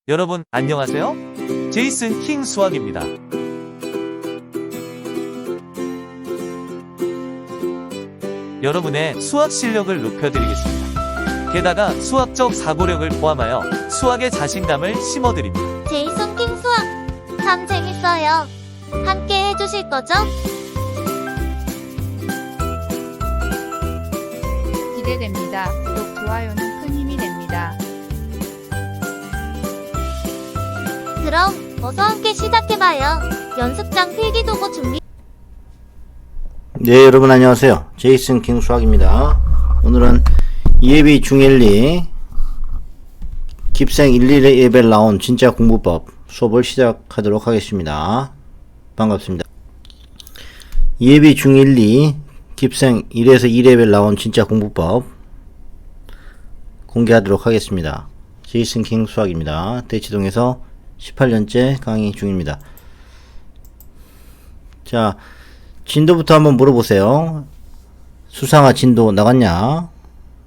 여러분 안녕하세요. 제이슨 킹 수학입니다. 여러분의 수학 실력을 높여드리겠습니다. 게다가 수학적 사고력을 포함하여 수학의 자신감을 심어드립니다. 제이슨 킹 수학 참 재밌어요. 함께 해주실 거죠? 기대됩니다. 구독, 좋아요는 큰 힘이 됩니다. 그럼 어서 함께 시작해봐요. 연습장 필기도구 준비. 네, 여러분 안녕하세요. 제이슨 킹 수학입니다. 오늘은 예비 중1, 2 깁생 1, 2레벨 나온 진짜 공부법 수업을 시작하도록 하겠습니다. 반갑습니다. 예비 중1, 2 깁생 1에서 2레벨 나온 진짜 공부법 공개하도록 하겠습니다. 제이슨 킹 수학입니다. 대치동에서 18년째 강의 중입니다. 자, 진도부터 한번 물어보세요. 수상화 진도 나갔냐?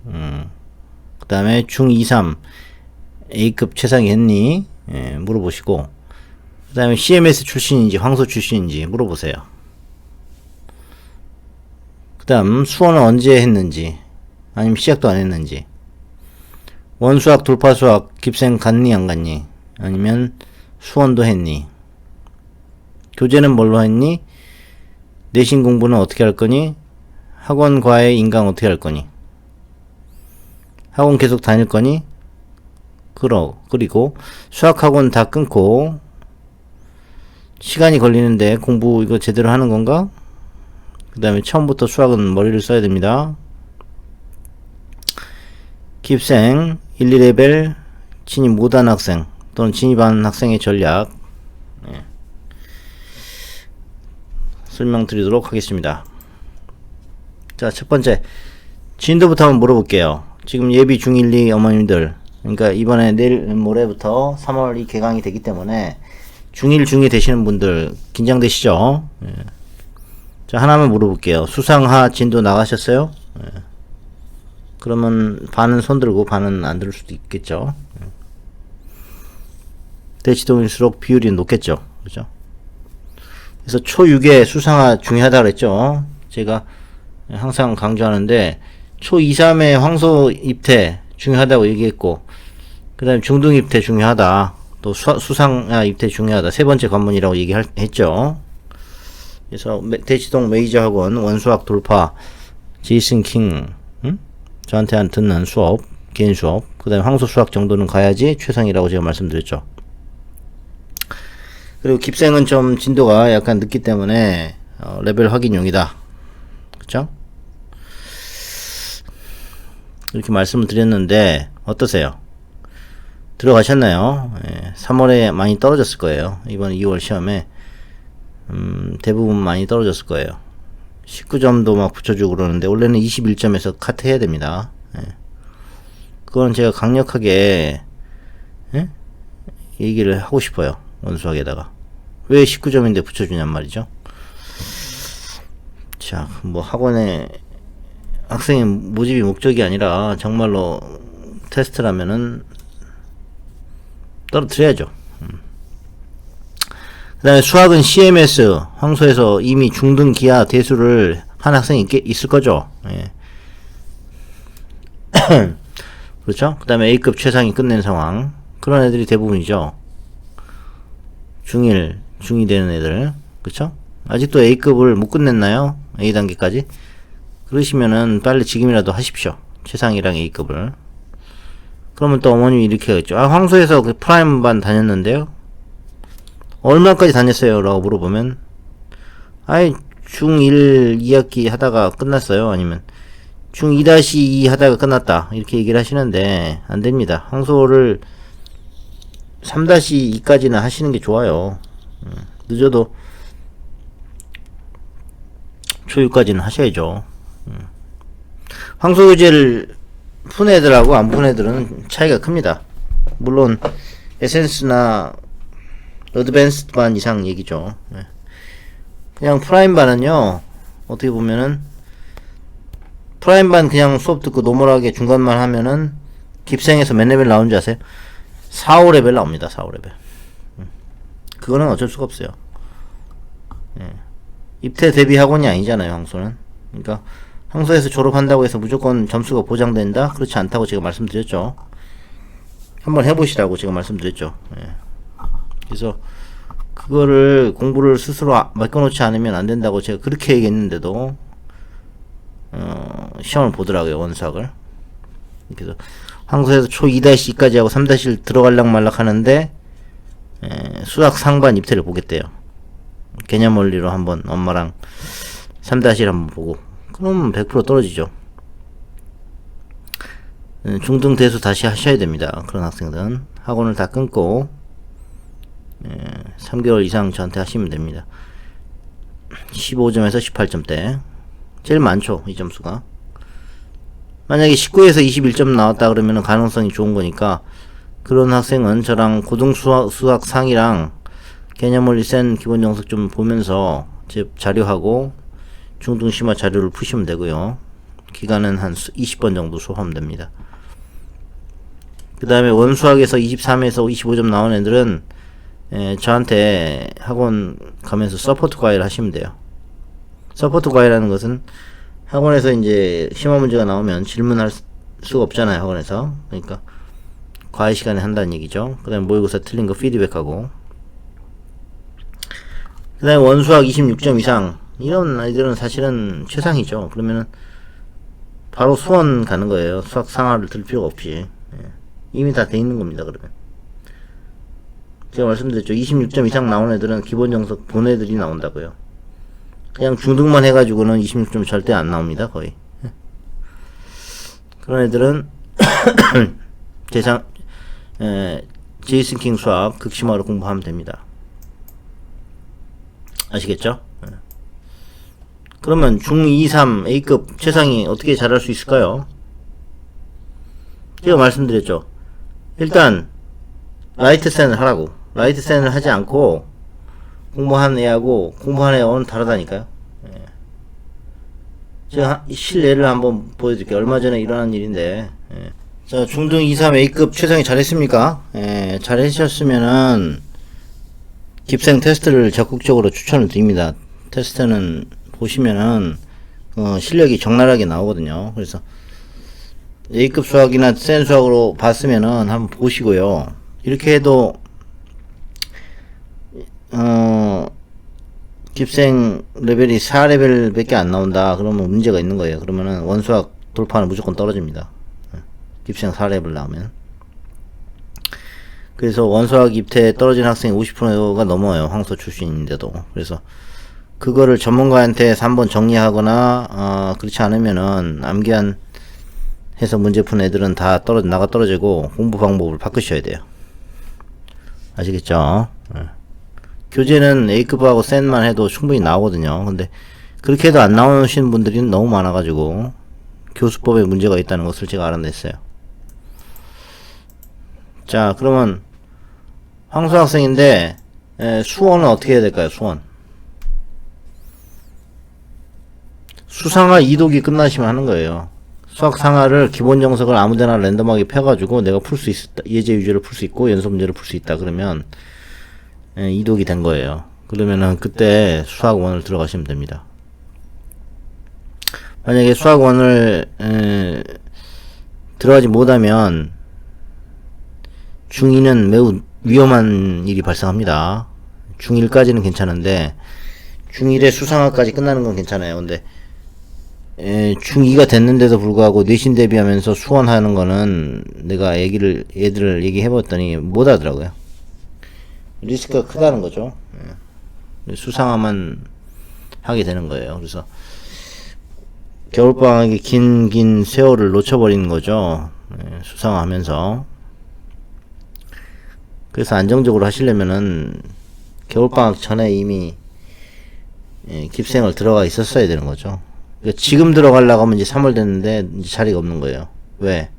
그 다음에 중2, 3 A급 최상위 했니? 예, 물어보시고, 그 다음에 CMS 출신인지 황소 출신인지 물어보세요. 그 다음 수원은 언제 했는지, 아니면 시작도 안 했는지, 원수학, 돌파수학, 깁생 갔니 안 갔니, 아니면 수원도 했니, 교재는 뭘로 했니, 내신 공부는 어떻게 할 거니, 학원 과외 인강 어떻게 할 거니, 학원 계속 다닐 거니, 그리고 수학학원 다 끊고 시간이 걸리는데 공부 이거 제대로 하는 건가? 그 다음에 처음부터 수학은 머리를 써야 됩니다. 깁생 1, 2레벨 진입 못한 학생 또는 진입한 학생의 전략 설명드리도록 하겠습니다. 자, 첫 번째 진도부터 한번 물어볼게요. 지금 예비 중1, 2 어머님들, 그러니까 이번에 내일 모레부터 3월이 개강이 되기 때문에 중1, 중2 되시는 분들 긴장되시죠? 예. 자, 하나만 물어볼게요. 수상하 진도 나가셨어요? 예. 그러면 반은 손 들고 반은 안 들 수도 있겠죠. 예. 대치동일수록 비율이 높겠죠. 그죠? 그래서 초6에 수상화 중요하다 그랬죠. 제가 항상 강조하는데 초2, 3에 황소 입태 중요하다고 얘기했고, 그 다음에 중등 입태 중요하다, 또 수상화 입태 중요하다, 세 번째 관문이라고 얘기했죠. 그래서 대치동 메이저 학원 원수학 돌파 제이슨 킹 저한테 듣는 수업, 개인 수업, 그 다음에 황소 수학 정도는 가야지 최상이라고 제가 말씀드렸죠. 그리고 깁생은 좀 진도가 약간 늦기 때문에 레벨 확인용이다. 그쵸? 이렇게 말씀을 드렸는데 어떠세요? 들어가셨나요? 예, 3월에 많이 떨어졌을 거예요. 이번 2월 시험에 대부분 많이 떨어졌을 거예요. 19점도 막 붙여주고 그러는데 원래는 21점에서 카트 해야 됩니다. 예. 그건 제가 강력하게 얘기를 하고 싶어요. 원수학에다가 왜 19점인데 붙여주냔 말이죠. 자, 뭐 학원에 학생의 모집이 목적이 아니라 정말로 테스트라면은 떨어뜨려야죠. 그 다음에 수학은 CMS 황소에서 이미 중등 기하 대수를 한 학생이 있을 거죠. 예. 그렇죠? 그 다음에 A급 최상위 끝낸 상황, 그런 애들이 대부분이죠. 중1, 중2 되는 애들, 그쵸? 아직도 A급을 못 끝냈나요? A단계까지? 그러시면은 빨리 지금이라도 하십시오. 최상위랑 A급을. 그러면 또 어머님이 이렇게 하겠죠. 아, 황소에서 그 프라임 반 다녔는데요? 얼마까지 다녔어요? 라고 물어보면, 아이, 중1 2학기 하다가 끝났어요. 아니면, 중2-2 하다가 끝났다. 이렇게 얘기를 하시는데, 안 됩니다. 황소를 3-2까지는 하시는 게 좋아요. 늦어도 초6까지는 하셔야죠. 황소유제를 푼 애들하고 안 푼 애들은 차이가 큽니다. 물론 에센스나 어드밴스드 반 이상 얘기죠. 그냥 프라임 반은요, 어떻게 보면은 프라임 반 그냥 수업 듣고 노멀하게 중간만 하면은 깁생에서 몇 레벨 나온 줄 아세요? 4, 5레벨 나옵니다. 4, 5레벨. 그거는 어쩔 수가 없어요. 예. 입대 대비 학원이 아니잖아요, 황소는. 그러니까 황소에서 졸업한다고 해서 무조건 점수가 보장된다? 그렇지 않다고 제가 말씀드렸죠. 한번 해보시라고 제가 말씀드렸죠. 예. 그래서 그거를 공부를 스스로 맡겨놓지 않으면 안 된다고 제가 그렇게 얘기했는데도 시험을 보더라고요, 원수학을. 그래서 황소에서 초 2-2까지 하고 3-1 들어갈락 말락 하는데 수학 상반 입태를 보겠대요. 개념 원리로 한번 엄마랑 3-1 한번 보고 그럼 100% 떨어지죠. 중등 대수 다시 하셔야 됩니다. 그런 학생들은 학원을 다 끊고 3개월 이상 저한테 하시면 됩니다. 15점에서 18점대 제일 많죠, 이 점수가. 만약에 19에서 21점 나왔다 그러면 가능성이 좋은 거니까 그런 학생은 저랑 고등 수학 상이랑 개념 원리 센 기본 정석 좀 보면서 제 자료하고 중등 심화 자료를 푸시면 되고요. 기간은 한 20번 정도 소화하면 됩니다. 그 다음에 원수학에서 23에서 25점 나온 애들은 저한테 학원 가면서 서포트 과외를 하시면 돼요. 서포트 과외라는 것은 학원에서 이제 심화 문제가 나오면 질문할 수가 없잖아요, 학원에서. 그러니까 과외 시간에 한다는 얘기죠. 그 다음에 모의고사 틀린 거 피드백하고, 그 다음에 원수학 26점 이상 이런 아이들은 사실은 최상이죠. 그러면은 바로 수원 가는 거예요. 수학 상하를 들 필요가 없이. 이미 다 돼 있는 겁니다. 그러면 제가 말씀드렸죠. 26점 이상 나온 애들은 기본 정석 본 애들이 나온다고요. 그냥 중등만 해가지고는 26점 절대 안 나옵니다. 거의. 그런 애들은 제이슨 킹 수학 극심화로 공부하면 됩니다. 아시겠죠? 그러면 중2, 3, A급 최상위 어떻게 잘할 수 있을까요? 제가 말씀드렸죠. 일단 라이트 센을 하라고. 라이트 센을 하지 않고 공부한 애하고 공부한 애하고는 다르다니까요. 제가 실례를 한번 보여드릴게요. 얼마 전에 일어난 일인데, 자, 중등 2, 3 A급 최상위 잘했습니까? 잘하셨으면은 깁생 테스트를 적극적으로 추천을 드립니다. 테스트는 보시면은 실력이 적나라하게 나오거든요. 그래서 A급 수학이나 센 수학으로 봤으면은 한번 보시고요. 이렇게 해도 깁생 레벨이 4레벨 밖에 안 나온다 그러면 문제가 있는 거예요. 그러면은 원수학 돌파는 무조건 떨어집니다. 깁생 4레벨 나오면. 그래서 원수학 입태 떨어진 학생이 50%가 넘어요. 황소 출신인데도. 그래서 그거를 전문가한테 3번 정리하거나 그렇지 않으면은 암기한 해서 문제 푼 애들은 다 나가 떨어지고 공부 방법을 바꾸셔야 돼요. 아시겠죠? 교재는 A급하고 센만 해도 충분히 나오거든요. 근데 그렇게 해도 안 나오시는 분들이 너무 많아가지고 교수법에 문제가 있다는 것을 제가 알아냈어요. 자, 그러면 황소 학생인데 수원은 어떻게 해야 될까요? 수원. 수상하 2독이 끝나시면 하는 거예요. 수학 상하를 기본 정석을 아무데나 랜덤하게 펴가지고 내가 풀 수 있다. 예제 위주로 풀 수 있고 연속 문제를 풀 수 있다. 그러면 2독이 된 거예요. 그러면은 그때 수학원을 들어가시면 됩니다. 만약에 수학원을 들어가지 못하면 중2는 매우 위험한 일이 발생합니다. 중1까지는 괜찮은데 중1에 수상학까지 끝나는 건 괜찮아요. 근데 중2가 됐는데도 불구하고 내신 대비하면서 수원하는 거는 내가 애들을 얘기해봤더니 못 하더라고요. 리스크가 크다는 거죠. 수상화만 하게 되는 거예요. 그래서 겨울방학에 긴 세월을 놓쳐버리는 거죠. 수상화 하면서. 그래서 안정적으로 하시려면은 겨울방학 전에 이미 깁생을 들어가 있었어야 되는 거죠. 그러니까 지금 들어가려고 하면 이제 3월 됐는데 이제 자리가 없는 거예요. 왜?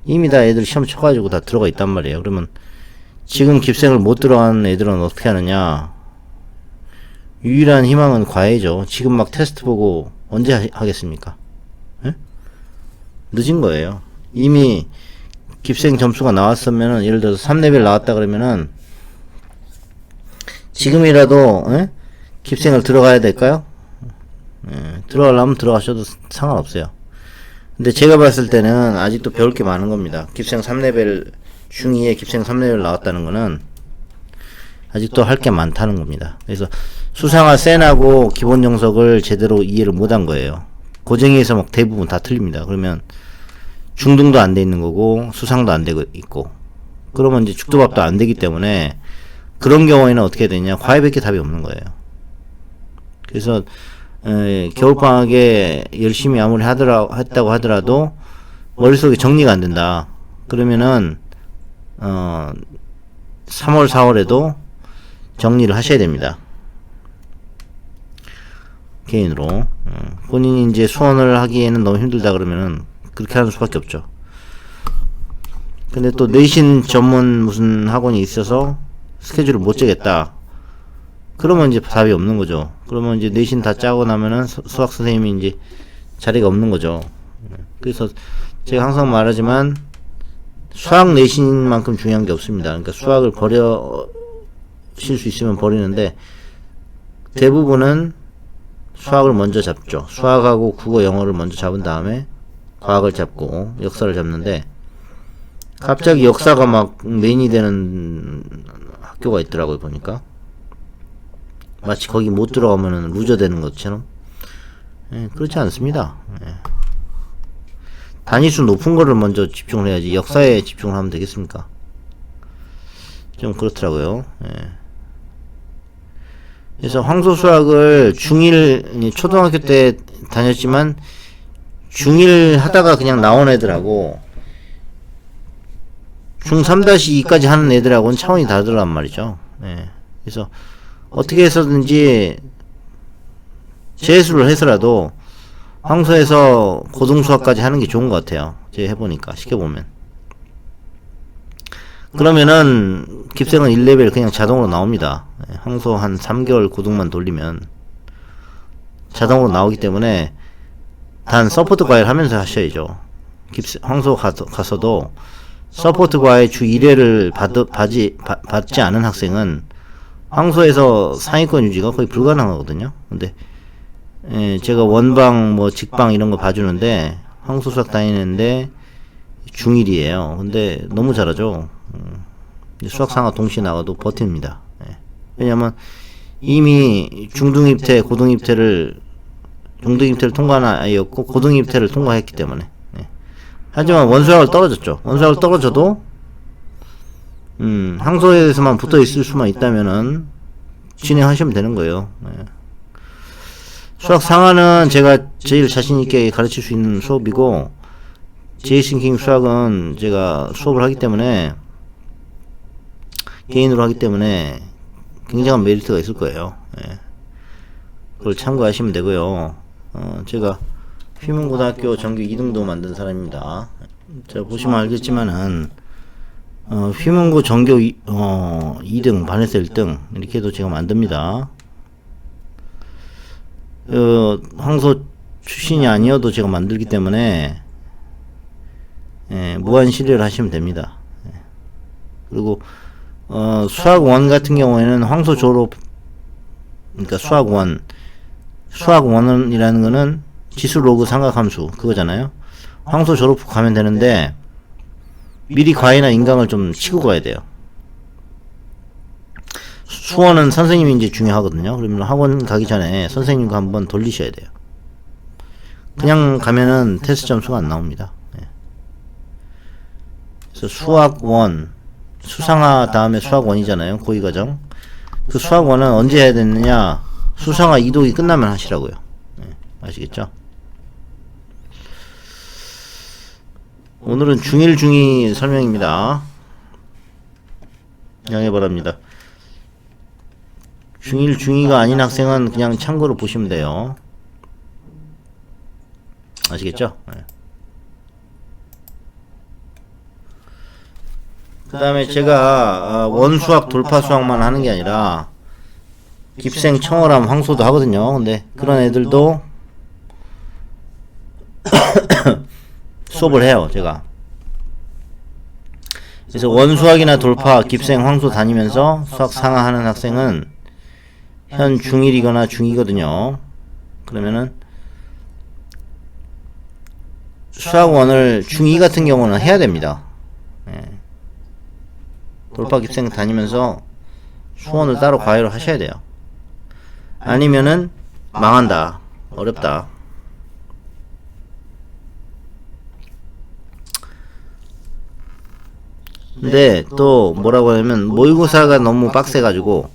이미 다 애들 시험 쳐가지고 다 들어가 있단 말이에요. 그러면 지금 깁생을 못 들어간 애들은 어떻게 하느냐? 유일한 희망은 과외죠. 지금 막 테스트 보고 언제 하겠습니까? 에? 늦은 거예요. 이미 깁생 점수가 나왔으면은, 예를 들어서 3레벨 나왔다 그러면은, 지금이라도, 깁생을 들어가야 될까요? 들어가려면 들어가셔도 상관없어요. 근데 제가 봤을 때는 아직도 배울 게 많은 겁니다. 깁생 3레벨 중2에 깁생 3레벨 나왔다는 거는 아직도 할 게 많다는 겁니다. 그래서 수상화 센하고 기본 정석을 제대로 이해를 못한 거예요. 고쟁이에서 막 대부분 다 틀립니다. 그러면 중등도 안 돼 있는 거고 수상도 안 되고 있고, 그러면 이제 죽도밥도 안 되기 때문에 그런 경우에는 어떻게 되냐, 과외밖에 답이 없는 거예요. 그래서 겨울방학에 열심히 아무리 했다고 하더라도 머릿속에 정리가 안 된다. 그러면은 3월 4월에도 정리를 하셔야 됩니다. 개인으로. 본인이 이제 수원을 하기에는 너무 힘들다 그러면은 그렇게 하는 수밖에 없죠. 근데 또 내신 전문 무슨 학원이 있어서 스케줄을 못 짜겠다. 그러면 이제 답이 없는 거죠. 그러면 이제 내신 다 짜고 나면은 수학 선생님이 이제 자리가 없는 거죠. 그래서 제가 항상 말하지만 수학 내신만큼 중요한 게 없습니다. 그러니까 수학을 버려실 수 있으면 버리는데 대부분은 수학을 먼저 잡죠. 수학하고 국어, 영어를 먼저 잡은 다음에 과학을 잡고 역사를 잡는데, 갑자기 역사가 막 메인이 되는 학교가 있더라고요, 보니까. 마치 거기 못 들어가면은 루저 되는 것처럼. 그렇지 않습니다. 단위수 높은 거를 먼저 집중을 해야지 역사에 집중을 하면 되겠습니까? 좀 그렇더라고요. 그래서 황소 수학을 중1, 초등학교 때 다녔지만 중1 하다가 그냥 나온 애들하고 중3-2까지 하는 애들하고는 차원이 다르더란 말이죠. 그래서 어떻게 해서든지 재수를 해서라도 황소에서 고등수학까지 하는 게 좋은 것 같아요. 제가 해보니까, 시켜보면. 그러면은 깁생은 1레벨 그냥 자동으로 나옵니다. 황소 한 3개월 고등만 돌리면 자동으로 나오기 때문에 단 서포트 과외를 하면서 하셔야죠. 황소 가서도 서포트 과외 주 1회를 받지 않은 학생은 황소에서 상위권 유지가 거의 불가능하거든요. 근데 제가 원방 뭐 직방 이런 거 봐주는데 황소 수학 다니는데 중1이에요. 근데 너무 잘하죠. 수학 상하 동시에 나가도 버팁니다. 왜냐면 이미 중등입태, 고등입태를 통과한 아이였고 고등입태를 통과했기 때문에. 하지만 원수학을 떨어졌죠. 원수학을 떨어져도 황소에서만 붙어 있을 수만 있다면은 진행하시면 되는 거예요. 수학 상하는 제가 제일 자신 있게 가르칠 수 있는 수업이고, 제이싱킹 수학은 제가 수업을 하기 때문에, 개인으로 하기 때문에 굉장한 메리트가 있을 거예요. 그걸 참고하시면 되고요. 제가 휘문고등학교 전교 2등도 만든 사람입니다. 제가 보시면 알겠지만은 휘문고 전교 2등, 반에서 1등 이렇게 해도 제가 만듭니다. 황소 출신이 아니어도 제가 만들기 때문에 무한 신뢰를 하시면 됩니다. 그리고 수학 1 같은 경우에는 황소 졸업, 그러니까 수학 1이라는 거는 지수 로그 삼각함수 그거잖아요. 황소 졸업 후 가면 되는데 미리 과외나 인강을 좀 치고 가야 돼요. 수원은 선생님이 이제 중요하거든요. 그러면 학원 가기 전에 선생님과 한번 돌리셔야 돼요. 그냥 가면은 테스트 점수가 안 나옵니다. 그래서 수학 1, 수상화 다음에 수학 1이잖아요. 고위과정. 그 수학 1은 언제 해야 되느냐? 수상화 2독이 끝나면 하시라고요. 아시겠죠? 오늘은 중1, 중2 설명입니다. 양해 바랍니다. 중1, 중2가 아닌 학생은 그냥 참고로 보시면 돼요. 아시겠죠? 그 다음에 제가 원수학, 돌파수학만 하는 게 아니라 깁생, 청어람, 황소도 하거든요. 근데 그런 애들도 수업을 해요, 제가. 그래서 원수학이나 돌파, 깁생, 황소 다니면서 수학 상하하는 학생은 현 중1이거나 중2거든요. 그러면은 수학원을 중2 같은 경우는 해야 됩니다. 예. 돌파, 깁생 다니면서 수원을 따로 과외로 하셔야 돼요. 아니면은 망한다. 어렵다. 근데 또 뭐라고 하냐면 모의고사가 너무 빡세가지고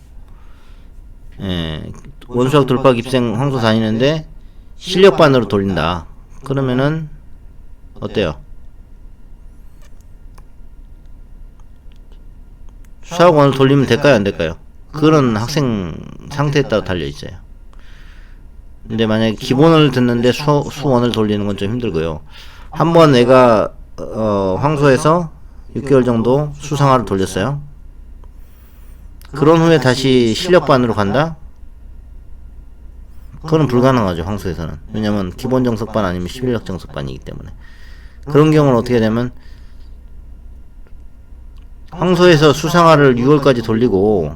원수학 돌파 깁생 황소 다니는데 실력반으로 돌린다. 그러면은 어때요? 수학원을 돌리면 될까요, 안 될까요? 그런 학생 상태에 따라 달려있어요. 근데 만약에 기본을 듣는데 수원을 돌리는 건 좀 힘들고요. 한번 내가 황소에서 6개월 정도 수상화를 돌렸어요. 그런 후에 다시 실력반으로 간다? 그건 불가능하죠, 황소에서는. 왜냐면 기본 정석반 아니면 11력 정석반이기 때문에. 그런 경우는 어떻게 되면 황소에서 수상화를 6월까지 돌리고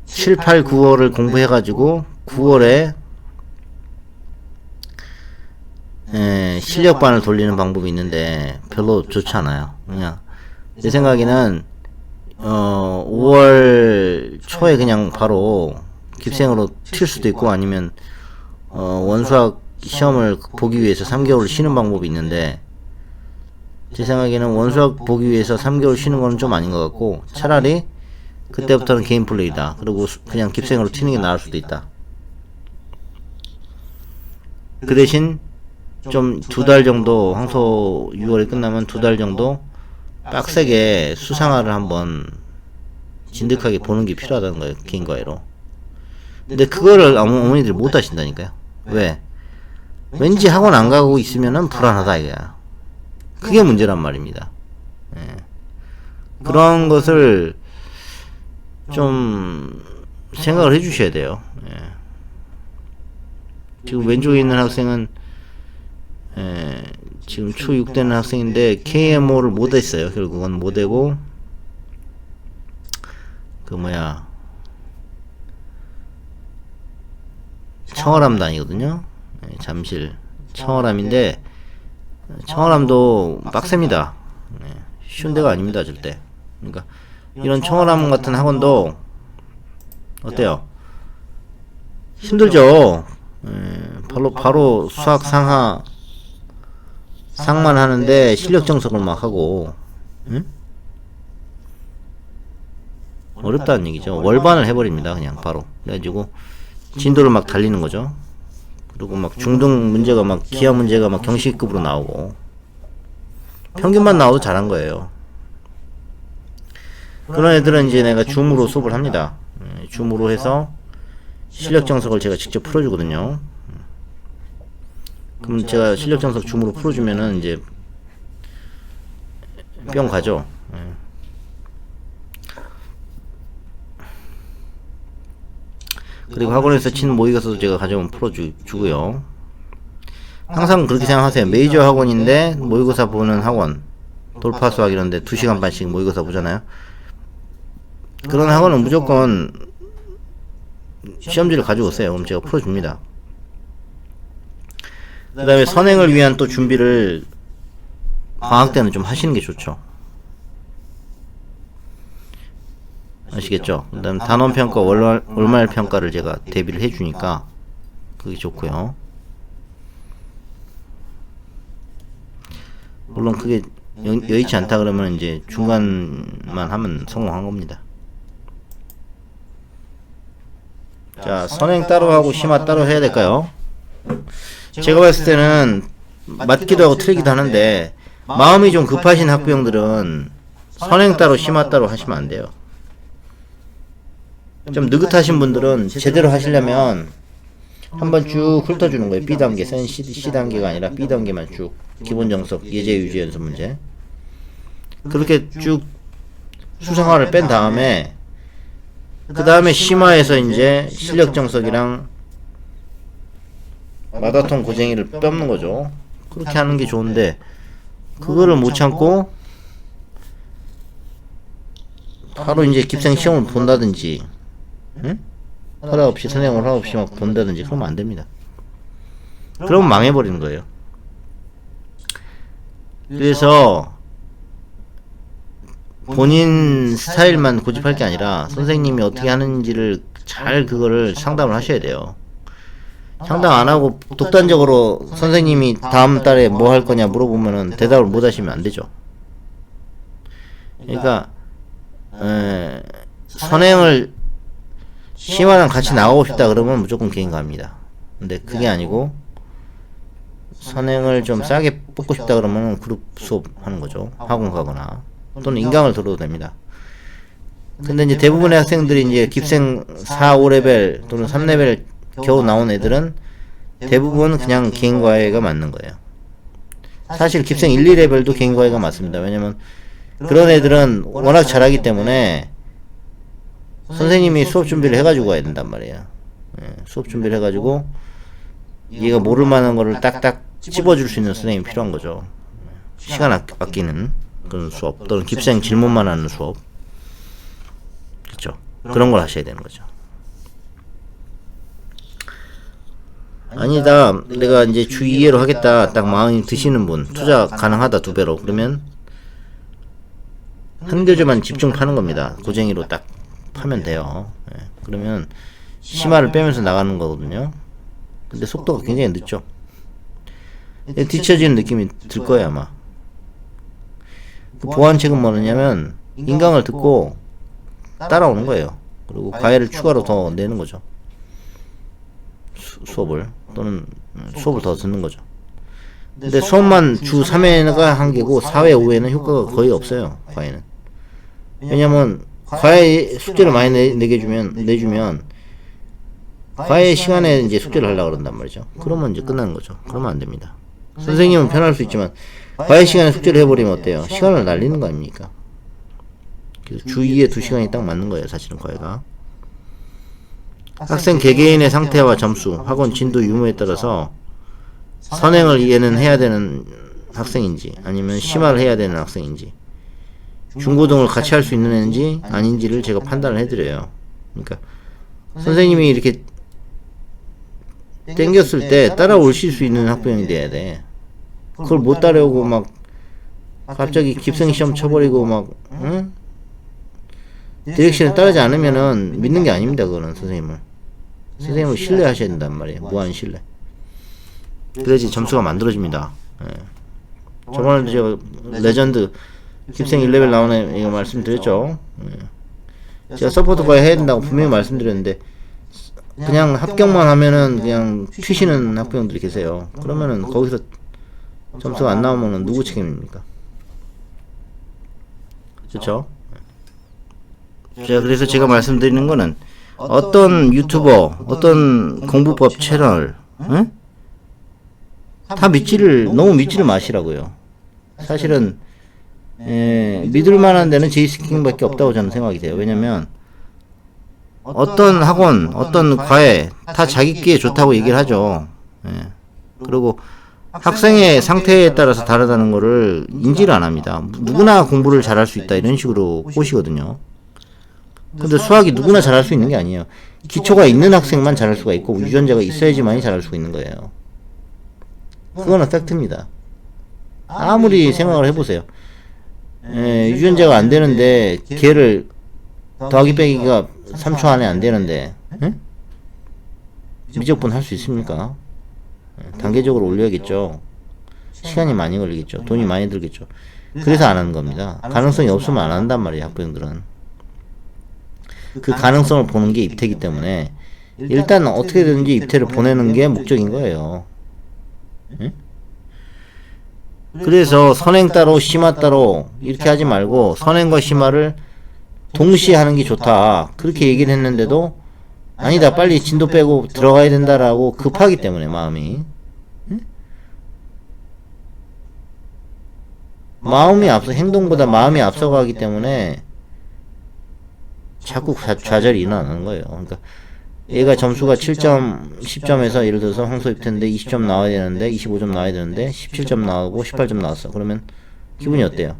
7, 8, 9월을 공부해가지고 9월에 실력반을 돌리는 방법이 있는데 별로 좋지 않아요. 그냥 내 생각에는 5월 초에 그냥 바로 깁생으로 튈 수도 있고 아니면 원수학 시험을 보기 위해서 3개월 쉬는 방법이 있는데 제 생각에는 원수학 보기 위해서 3개월 쉬는 건 좀 아닌 것 같고 차라리 그때부터는 개인 플레이다. 그리고 그냥 깁생으로 튀는 게 나을 수도 있다. 그 대신 좀 2달 정도 황소 6월에 끝나면 2달 정도 빡세게 수상화를 한번 진득하게 보는 게 필요하다는 거예요. 개인 과외로. 근데 그거를 어머니들이 못 하신다니까요. 왜? 왠지 학원 안 가고 있으면은 불안하다 이거야. 그게 문제란 말입니다. 예. 그런 것을 좀 생각을 해주셔야 돼요. 예. 지금 왼쪽에 있는 학생은 지금 초6 되는 학생인데 KMO를 못 했어요. 결국은 못 하고 청어람단이거든요. 잠실 청어람인데 청어람도 빡셉니다. 쉬운 데가 아닙니다, 절대. 그러니까 이런 청어람 같은 학원도 어때요? 힘들죠. 바로 수학 상만 하는데 실력 정석을 막 하고, 응? 어렵다는 얘기죠. 월반을 해버립니다, 그냥 바로. 그래가지고 진도를 막 달리는 거죠. 그리고 막 중등 문제가 막 기하 문제가 막 경시급으로 나오고 평균만 나와도 잘한 거예요. 그런 애들은 이제 내가 줌으로 수업을 합니다. 줌으로 해서 실력 정석을 제가 직접 풀어주거든요. 그럼 제가 실력 정석 줌으로 풀어주면은 이제 뿅 가죠. 그리고 학원에서 친 모의고사도 제가 가져오면 풀어주고요. 항상 그렇게 생각하세요. 메이저 학원인데 모의고사 보는 학원, 돌파 수학 이런데 2시간 반씩 모의고사 보잖아요. 그런 학원은 무조건 시험지를 가져오세요. 그럼 제가 풀어줍니다. 그 다음에 선행을 위한 또 준비를 방학 때는 좀 하시는 게 좋죠. 아시겠죠? 그 다음 단원평가, 월말평가를 제가 대비를 해주니까 그게 좋고요. 물론 그게 여의치 않다 그러면 이제 중간만 하면 성공한 겁니다. 자, 선행 따로 하고 심화 따로 해야 될까요? 제가 봤을 때는 맞기도 하고 틀리기도 하는데 마음이 좀 급하신 학부형들은 선행 따로 심화 따로 하시면 안 돼요. 좀 느긋하신 분들은 제대로 하시려면 한번 쭉 훑어주는 거예요. B단계, 센 C단계가 아니라 B단계만 쭉 기본 정석, 예제, 유제, 연습 문제 그렇게 쭉 수상화를 뺀 다음에 그 다음에 심화해서 이제 실력 정석이랑 마다통 고쟁이를 뺏는 거죠. 그렇게 하는 게 좋은데 그거를 못 참고 바로 이제 깁생 시험을 본다든지, 응? 허락 없이, 선생님 허락 없이 막 본다든지, 그러면 안 됩니다. 그러면 망해버리는 거예요. 그래서 본인 스타일만 고집할 게 아니라 선생님이 어떻게 하는지를 잘 그거를 상담을 하셔야 돼요. 상담 안 하고 독단적으로 선생님이 다음 달에 뭐 할 거냐 물어보면은 대답을 못 하시면 안 되죠. 그러니까 선행을 심화랑 같이 나가고 싶다 그러면 무조건 개인 갑니다. 근데 그게 아니고 선행을 좀 싸게 뽑고 싶다 그러면 그룹 수업 하는 거죠. 학원 가거나 또는 인강을 들어도 됩니다. 근데 이제 대부분의 학생들이 이제 깁생 4, 5레벨 또는 3레벨 겨우 나온 애들은 대부분 그냥 개인과외가 맞는 거예요. 사실 깁생 1, 2레벨도 개인과외가 맞습니다. 왜냐면 그런 애들은 워낙 잘하기 때문에 선생님이 수업 준비를 해가지고 가야 된단 말이에요. 수업 준비를 해가지고 얘가 모를 만한 거를 딱딱 찝어줄 수 있는 선생님이 필요한 거죠. 시간 아끼는 그런 수업 또는 깁생 질문만 하는 수업, 그렇죠? 그런 걸 하셔야 되는 거죠. 아니다, 내가 이제 주 2회로 하겠다 딱 마음이 드시는 분, 투자 가능하다 2배로, 그러면 한 교재만 집중 파는 겁니다. 고쟁이로 딱 파면 돼요. 그러면 심화를 빼면서 나가는 거거든요. 근데 속도가 굉장히 늦죠. 뒤처지는 느낌이 들 거예요 아마. 그 보완책은 뭐냐면 인강을 듣고 따라오는 거예요. 그리고 과외를 추가로 더 내는 거죠. 수업을 또는 수업을 더 듣는 거죠. 근데 수업만 주 3회가 한계고 4회, 5회는 효과가 거의 없어요. 과외는. 왜냐면 과외 숙제를 많이 내주면 과외 시간에 이제 숙제를 하려고 그런단 말이죠. 그러면 이제 끝나는 거죠. 그러면 안 됩니다. 선생님은 편할 수 있지만 과외 시간에 숙제를 해버리면 어때요? 시간을 날리는 거 아닙니까? 그래서 주 2에 2시간이 딱 맞는 거예요. 사실은 과외가. 학생 개개인의 상태와 점수, 학원 진도 유무에 따라서 선행을 얘는 해야 되는 학생인지 아니면 심화를 해야 되는 학생인지 중고등을 같이 할 수 있는 애인지 아닌지를 제가 판단을 해드려요. 그러니까 선생님이 이렇게 땡겼을 때 따라오실 수 있는 학부형이 돼야 돼. 그걸 못 따라오고 막 갑자기 깁생 시험 쳐버리고 막 응? 디렉션을 따르지 않으면은 믿는 게 아닙니다. 그거는 선생님을 신뢰하셔야 된단 말이에요. 무한 신뢰. 그래야지 점수가 만들어집니다. 저번에도 제가 레전드 깁생 1레벨 나오는 이거 말씀드렸죠. 제가 서포트가 해야 된다고 분명히 말씀드렸는데 그냥 합격만 하면은 그냥 튀시는 학부형들이 계세요. 그러면은 거기서 점수가 안 나오면은 누구 책임입니까? 그렇죠? 그래서 제가 말씀드리는 거는 어떤 유튜버, 어떤 공부법 채널, 응? 다 너무 믿지를 마시라고요. 사실은 믿을 만한 데는 제이스킹밖에 없다고 저는 생각이 돼요. 왜냐면 어떤 학원, 어떤 과외 다 자기끼에 좋다고 얘기를 하죠. 그리고 학생의 상태에 따라서 다르다는 거를 인지를 안 합니다. 누구나 공부를 잘할 수 있다 이런 식으로 꼬시거든요. 근데 수학이 누구나 잘할 수 있는 게 아니에요. 기초가 있는 학생만 잘할 수가 있고 유전자가 있어야지만이 잘할 수가 있는 거예요. 그거는 팩트입니다. 아무리 생각을 해보세요. 유전자가 안 되는데 걔를 더하기 빼기가 3초 안에 안 되는데 미적분 할 수 있습니까? 단계적으로 올려야겠죠. 시간이 많이 걸리겠죠. 돈이 많이 들겠죠. 그래서 안 하는 겁니다. 가능성이 없으면 안 한단 말이에요. 학부형들은. 그 가능성을 보는 게 입태이기 때문에 일단 어떻게든지 입태를 보내는 게 목적인 거예요. 그래서 선행 따로 심화 따로 이렇게 하지 말고 선행과 심화를 동시에 하는 게 좋다 그렇게 얘기를 했는데도 아니다 빨리 진도 빼고 들어가야 된다라고 급하기 때문에 마음이 앞서 행동보다 마음이 앞서가기 때문에 자꾸 좌절이 일어나는 거예요. 그러니까 얘가 점수가 7점, 10점에서 예를 들어서 황소 입태인데 20점 나와야 되는데 25점 나와야 되는데 17점 나오고 18점 나왔어. 그러면 기분이 어때요?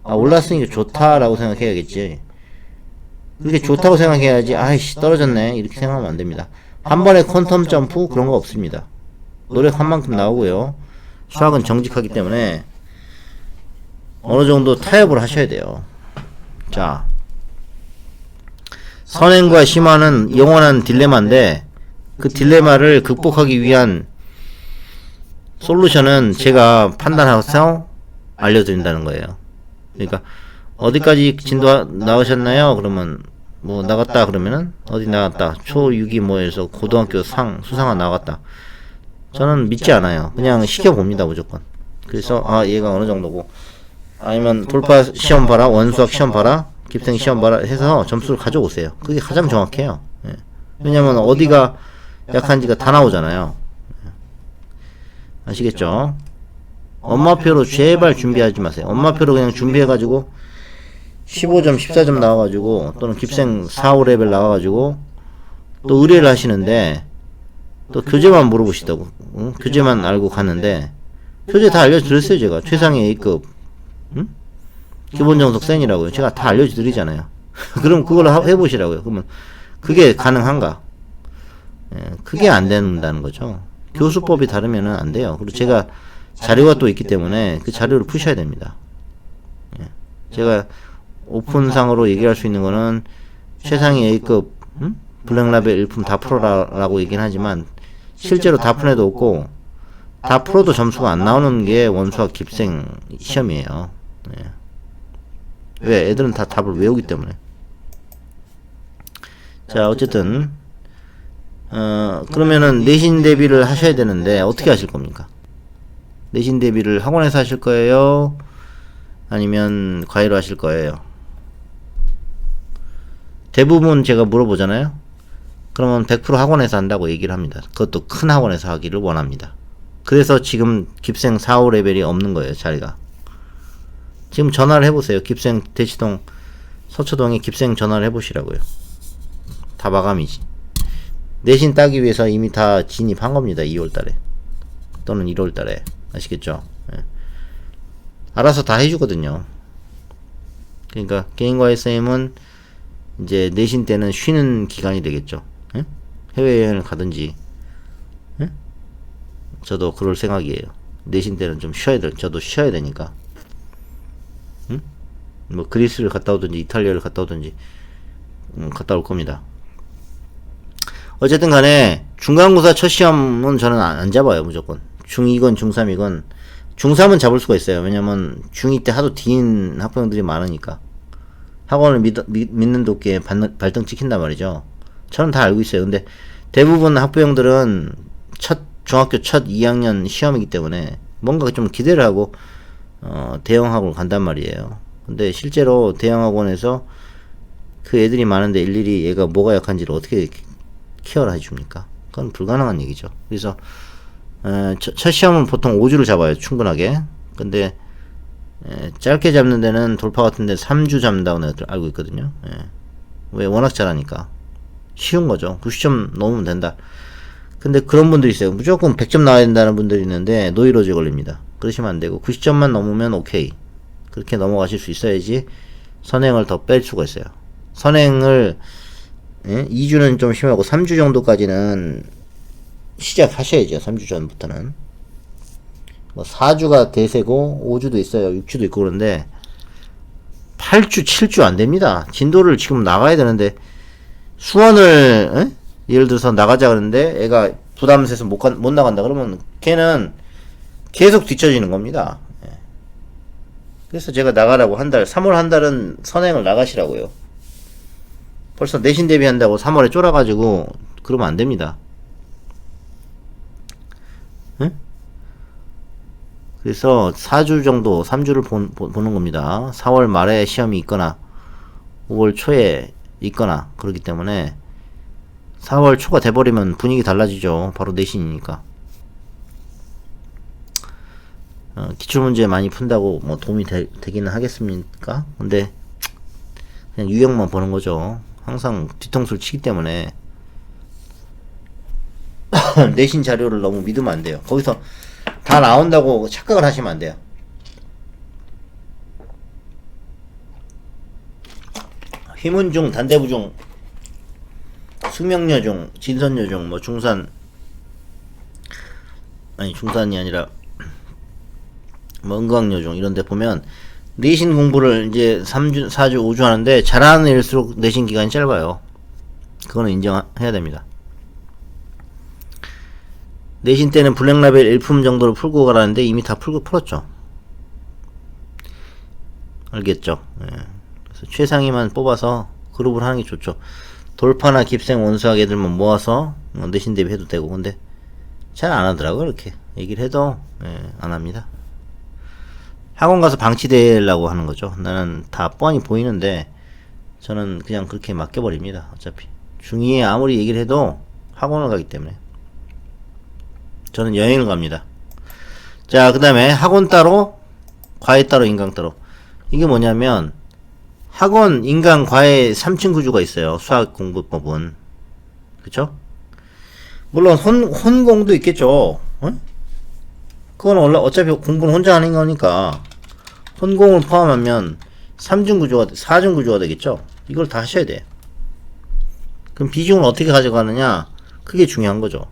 아 올랐으니까 좋다라고 생각해야겠지. 그렇게 좋다고 생각해야지 아이씨 떨어졌네 이렇게 생각하면 안 됩니다. 한 번에 퀀텀 점프 그런 거 없습니다. 노력한 만큼 나오고요. 수학은 정직하기 때문에 어느 정도 타협을 하셔야 돼요. 자, 선행과 심화는 영원한 딜레마인데 그 딜레마를 극복하기 위한 솔루션은 제가 판단해서 알려드린다는 거예요. 그러니까 어디까지 진도 나오셨나요? 그러면 뭐 나갔다 그러면은 어디 나갔다 초6이 뭐에서 고등학교 수상화 나갔다. 저는 믿지 않아요. 그냥 시켜봅니다 무조건. 그래서 아 얘가 어느 정도고 아니면 돌파 시험 봐라 원수학 시험 봐라 깁생 시험 봐라 해서 점수를 가져오세요. 그게 가장 정확해요. 예. 왜냐면 어디가 약한지가 다 나오잖아요. 아시겠죠? 엄마표로 제발 준비하지 마세요. 엄마표로 그냥 준비해가지고 15점 14점 나와가지고 또는 깁생 4, 5레벨 나와가지고 또 의뢰를 하시는데 또 교재만 물어보시다고 응? 교재만 알고 갔는데 교재 다 알려드렸어요. 제가 최상위 A급 응? 기본 정석 센이라고요. 제가 다 알려드리잖아요. 그럼 그걸 해보시라고요. 그러면 그게 가능한가? 예, 그게 안 된다는 거죠. 교수법이 다르면은 안 돼요. 그리고 제가 자료가 또 있기 때문에 그 자료를 푸셔야 됩니다. 예. 제가 오픈상으로 얘기할 수 있는 거는 최상위 A급 블랙라벨 일품 다 풀어라라고 얘기는 하지만 실제로 다 푼 애도 없고 다 풀어도 점수가 안 나오는 게 원수학 깁생 시험이에요. 예. 왜? 애들은 다 답을 외우기 때문에. 자 어쨌든 그러면은 내신 대비를 하셔야 되는데 어떻게 하실 겁니까? 내신 대비를 학원에서 하실 거예요? 아니면 과외로 하실 거예요? 대부분 제가 물어보잖아요. 그러면 100% 학원에서 한다고 얘기를 합니다. 그것도 큰 학원에서 하기를 원합니다. 그래서 지금 깁생 4, 5레벨이 없는 거예요. 자리가. 지금 전화를 해보세요. 깁생 대치동 서초동에 깁생 전화를 해보시라고요. 다 마감이지. 내신 따기 위해서 이미 다 진입한 겁니다. 2월달에 또는 1월달에. 아시겠죠? 예. 알아서 다 해주거든요. 그러니까 개인과 SM은 이제 내신 때는 쉬는 기간이 되겠죠. 예? 해외여행을 가든지. 예? 저도 그럴 생각이에요. 내신 때는 좀 저도 쉬어야 되니까. 응? 뭐 그리스를 갔다 오든지 이탈리아를 갔다 오든지 갔다 올 겁니다. 어쨌든 간에 중간고사 첫 시험은 저는 안 잡아요. 무조건 중2건 중3이건 중3은 잡을 수가 있어요. 왜냐면 중2 때 하도 뒤인 학부형들이 많으니까 학원을 믿는 도끼에 발등 찍힌단 말이죠. 저는 다 알고 있어요. 근데 대부분 학부형들은 중학교 첫 2학년 시험이기 때문에 뭔가 좀 기대를 하고 대형학원을 간단 말이에요. 근데 실제로 대형학원에서 그 애들이 많은데 일일이 얘가 뭐가 약한지를 어떻게 케어를 해줍니까? 그건 불가능한 얘기죠. 그래서 첫 시험은 보통 5주를 잡아요. 충분하게. 근데 짧게 잡는 데는 돌파 같은 데 3주 잡는다고 내가 알고 있거든요. 왜? 워낙 잘하니까. 쉬운 거죠. 90점 넘으면 된다. 근데 그런 분들이 있어요. 무조건 100점 나와야 된다는 분들이 있는데 노이로제 걸립니다. 그러시면 안 되고 90점만 넘으면 오케이. 그렇게 넘어가실 수 있어야지 선행을 더 뺄 수가 있어요. 선행을 2주는 좀 심하고 3주 정도까지는 시작하셔야죠. 3주 전부터는. 뭐 4주가 대세고 5주도 있어요. 6주도 있고 그런데 8주, 7주 안 됩니다. 진도를 지금 나가야 되는데 수원을 예를 들어서 나가자 그러는데 애가 부담돼서 못 나간다 그러면 걔는 계속 뒤처지는 겁니다. 그래서 제가 나가라고 한 달, 3월 한 달은 선행을 나가시라고요. 벌써 내신 대비한다고 3월에 쫄아가지고 그러면 안 됩니다. 응? 그래서 4주 정도, 3주를 보는 겁니다. 4월 말에 시험이 있거나 5월 초에 있거나 그렇기 때문에 4월 초가 돼버리면 분위기 달라지죠. 바로 내신이니까. 기출문제 많이 푼다고 뭐 도움이 되기는 하겠습니까? 근데 그냥 유형만 보는 거죠. 항상 뒤통수를 치기 때문에 내신 자료를 너무 믿으면 안 돼요. 거기서 다 나온다고 착각을 하시면 안 돼요. 휘문중, 단대부중, 숙명여중, 진선여중, 뭐 중산이 아니라 뭐 은광여중 이런 데 보면 내신 공부를 이제 3주, 4주, 5주 하는데 잘하는 애일수록 내신 기간이 짧아요. 그거는 인정해야 됩니다. 내신 때는 블랙라벨 1품 정도로 풀고 가라는데 이미 다 풀었죠. 알겠죠? 예. 그래서 최상위만 뽑아서 그룹을 하는 게 좋죠. 돌파나 깁생 원수학 애들만 모아서 내신 대비 해도 되고. 근데 잘 안 하더라고. 그렇게 얘기를 해도 안 합니다. 학원 가서 방치되려고 하는 거죠. 나는 다 뻔히 보이는데 저는 그냥 그렇게 맡겨버립니다. 어차피 중2에 아무리 얘기를 해도 학원을 가기 때문에 저는 여행을 갑니다. 자, 그 다음에 학원 따로, 과외 따로, 인강 따로. 이게 뭐냐면 학원, 인강, 과외 3층 구조가 있어요. 수학 공부법은. 그쵸? 물론 혼공도 있겠죠. 어? 그건 원래 어차피 공부는 혼자 하는 거니까 혼공을 포함하면 3중 구조가, 4중 구조가 되겠죠. 이걸 다 하셔야 돼. 그럼 비중을 어떻게 가져가느냐, 그게 중요한 거죠.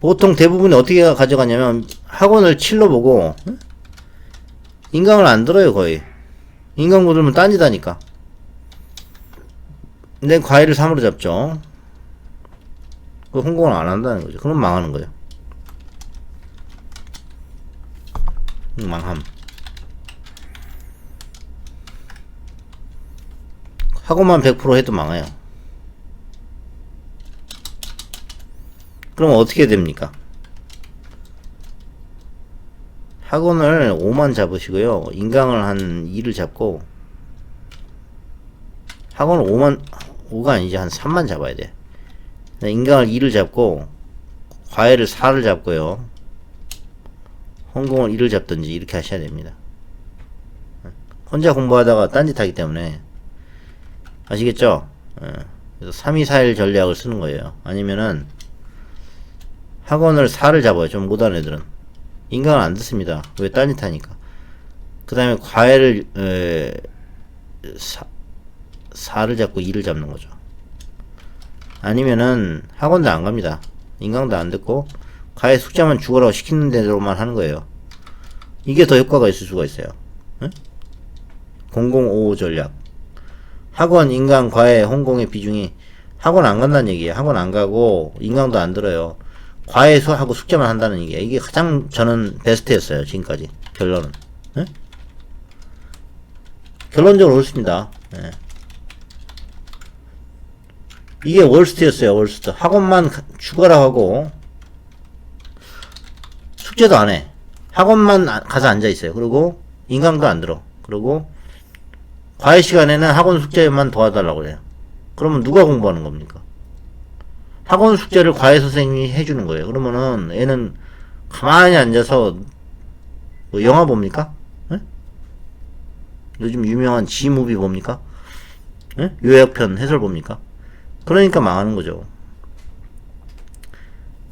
보통 대부분이 어떻게 가져가냐면 학원을 7로 보고 인강을 안 들어요. 거의 인강 못 들으면 딴짓하니까. 근데 과외를 3으로 잡죠. 그 혼공을 안 한다는 거죠. 그럼 망하는 거죠. 망함. 학원만 100% 해도 망해요. 그럼 어떻게 됩니까? 학원을 5만 잡으시고요. 인강을 한 2를 잡고, 학원을 5가 아니지, 한 3만 잡아야 돼. 인강을 2를 잡고, 과외를 4를 잡고요. 혼공을 1을 잡든지 이렇게 하셔야 됩니다. 혼자 공부하다가 딴짓 하기 때문에. 아시겠죠? 그래서 3-2-4-1 전략을 쓰는 거예요. 아니면은, 학원을 4를 잡아요. 좀 못하는 애들은. 인강을 안 듣습니다. 왜? 딴짓 하니까. 그 다음에 과외를 4를 잡고 2를 잡는 거죠. 아니면은 학원도 안 갑니다. 인강도 안 듣고 과외 숙제만 죽어라고 시키는 대로만 하는 거예요. 이게 더 효과가 있을 수가 있어요. 응? 0055 전략. 학원, 인강, 과외, 혼공의 비중이, 학원 안 간다는 얘기예요. 학원 안 가고 인강도 안 들어요. 과외하고 숙제만 한다는 얘기야. 이게 가장 저는 베스트였어요. 지금까지. 결론은. 예? 결론적으로 옳습니다. 예. 이게 월스트였어요. 월스트. 학원만 죽어라 하고 숙제도 안 해. 학원만 가서 앉아있어요. 그리고 인강도 안 들어. 그리고 과외 시간에는 학원 숙제만 도와달라고 그래요. 그러면 누가 공부하는 겁니까? 학원 숙제를 과외 선생님이 해주는 거예요. 그러면은 애는 가만히 앉아서 뭐 영화 봅니까? 에? 요즘 유명한 지무비 봅니까? 에? 요약편 해설 봅니까? 그러니까 망하는 거죠.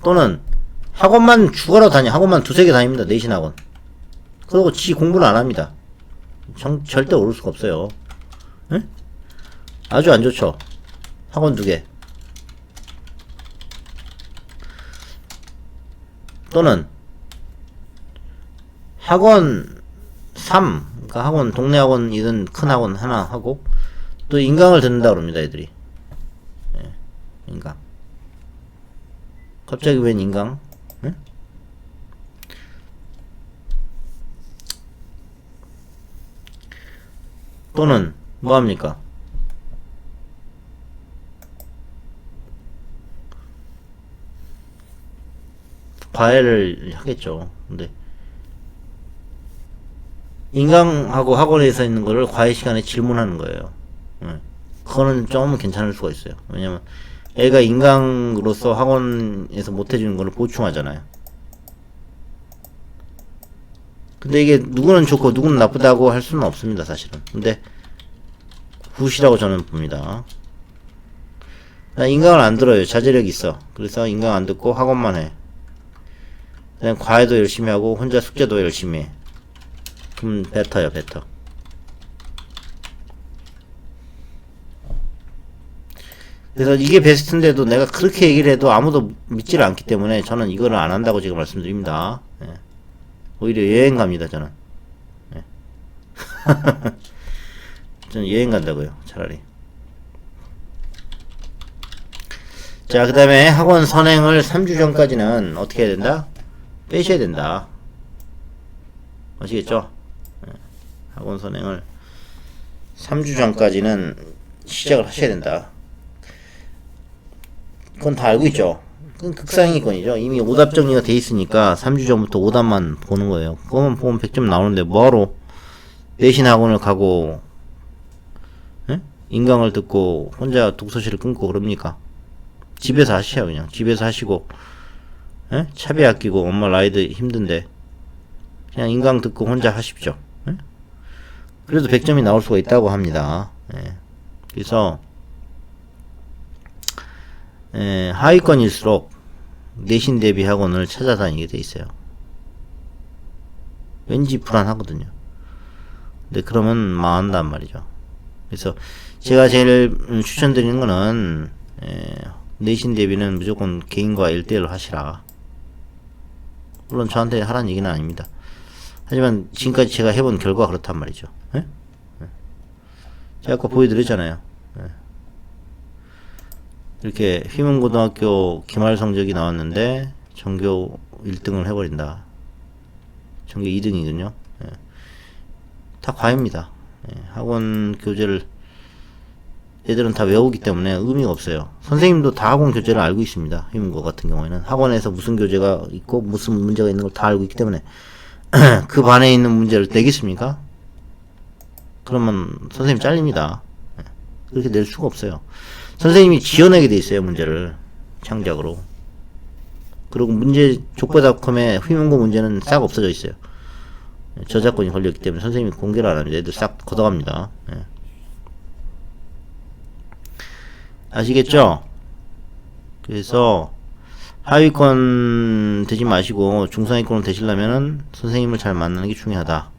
또는 학원만 죽어라 다녀. 학원만 2-3개 다닙니다. 내신 학원. 그러고 지 공부를 안 합니다. 절대 오를 수가 없어요. 에? 아주 안 좋죠. 학원 2개. 또는 학원 3, 그러니까 학원, 동네 학원이든 큰 학원 하나 하고 또 인강을 듣는다 그럽니다. 애들이. 예, 인강. 갑자기 웬 인강? 예? 또는 뭐합니까? 과외를 하겠죠. 근데 인강하고 학원에서 있는 거를 과외 시간에 질문하는 거예요. 그거는 좀 괜찮을 수가 있어요. 왜냐면 애가 인강으로서 학원에서 못해주는 거를 보충하잖아요. 근데 이게 누구는 좋고 누구는 나쁘다고 할 수는 없습니다. 사실은. 근데 굿이라고 저는 봅니다. 나 인강을 안 들어요. 자제력이 있어. 그래서 인강 안 듣고 학원만 해. 그냥 과외도 열심히 하고 혼자 숙제도 열심히 해. 그럼 베터요. 베터. 그래서 이게 베스트인데도 내가 그렇게 얘기를 해도 아무도 믿지를 않기 때문에 저는 이거를 안 한다고 지금 말씀드립니다. 예. 오히려 여행 갑니다, 저는. 예. 저는 여행 간다고요, 차라리. 자, 그 다음에 학원 선행을 3주 전까지는 어떻게 해야 된다? 빼셔야 된다. 아시겠죠? 예. 학원 선행을 3주 전까지는 시작을 하셔야 된다. 그건 다 알고 있죠. 그건 극상위권이죠. 이미 오답 정리가 돼 있으니까 3주 전부터 오답만 보는 거예요. 그거만 보면 100점 나오는데 뭐하러 내신 학원을 가고 에? 인강을 듣고 혼자 독서실을 끊고 그럽니까? 집에서 하시죠. 그냥 집에서 하시고 에? 차비 아끼고 엄마 라이드 힘든데 그냥 인강 듣고 혼자 하십시오. 에? 그래도 100점이 나올 수가 있다고 합니다. 예. 그래서 하위권일수록 내신 대비 학원을 찾아다니게 돼 있어요. 왠지 불안하거든요. 근데 그러면 망한단 말이죠. 그래서 제가 제일 추천드리는 거는 내신 대비는 무조건 개인과 1대1로 하시라. 물론 저한테 하라는 얘기는 아닙니다. 하지만 지금까지 제가 해본 결과가 그렇단 말이죠. 예? 제가 아까 보여드렸잖아요. 예. 이렇게 휘문고등학교 기말 성적이 나왔는데 전교 1등을 해버린다. 전교 2등이거든요. 예. 다 과외입니다. 예. 학원 교재를 애들은 다 외우기 때문에 의미가 없어요. 선생님도 다 학원 교재를 알고 있습니다. 휘문고 같은 경우에는 학원에서 무슨 교재가 있고 무슨 문제가 있는 걸 다 알고 있기 때문에 그 반에 있는 문제를 내겠습니까? 그러면 선생님 잘립니다. 예. 그렇게 낼 수가 없어요. 선생님이 지어내게 돼 있어요. 문제를 창작으로. 그리고 문제 족보닷컴에 휘문고 문제는 싹 없어져 있어요. 저작권이 걸렸기 때문에 선생님이 공개를 안 합니다. 애들 싹 걷어갑니다. 예. 아시겠죠? 그래서 하위권 되지 마시고 중상위권을 되시려면은 선생님을 잘 만나는 게 중요하다.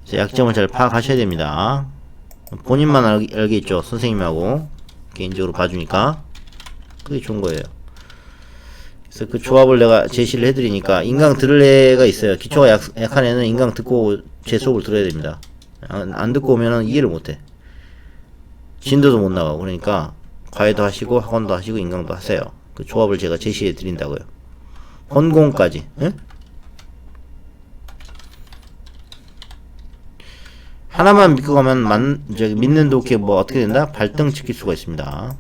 그래서 약점을 잘 파악하셔야 됩니다. 본인만 알겠죠. 선생님하고 개인적으로 봐주니까 그게 좋은 거예요. 그래서 그 조합을 내가 제시를 해드리니까 인강 들을 애가 있어요. 기초가 약한 애는 인강 듣고 제 수업을 들어야 됩니다. 안 듣고 오면은 이해를 못해. 진도도 못 나가고. 그러니까 과외도 하시고 학원도 하시고 인강도 하세요. 그 조합을 제가 제시해 드린다고요. 헌공까지. 예? 하나만 믿고 가면 믿는 독해 뭐 어떻게 된다? 발등 지킬 수가 있습니다.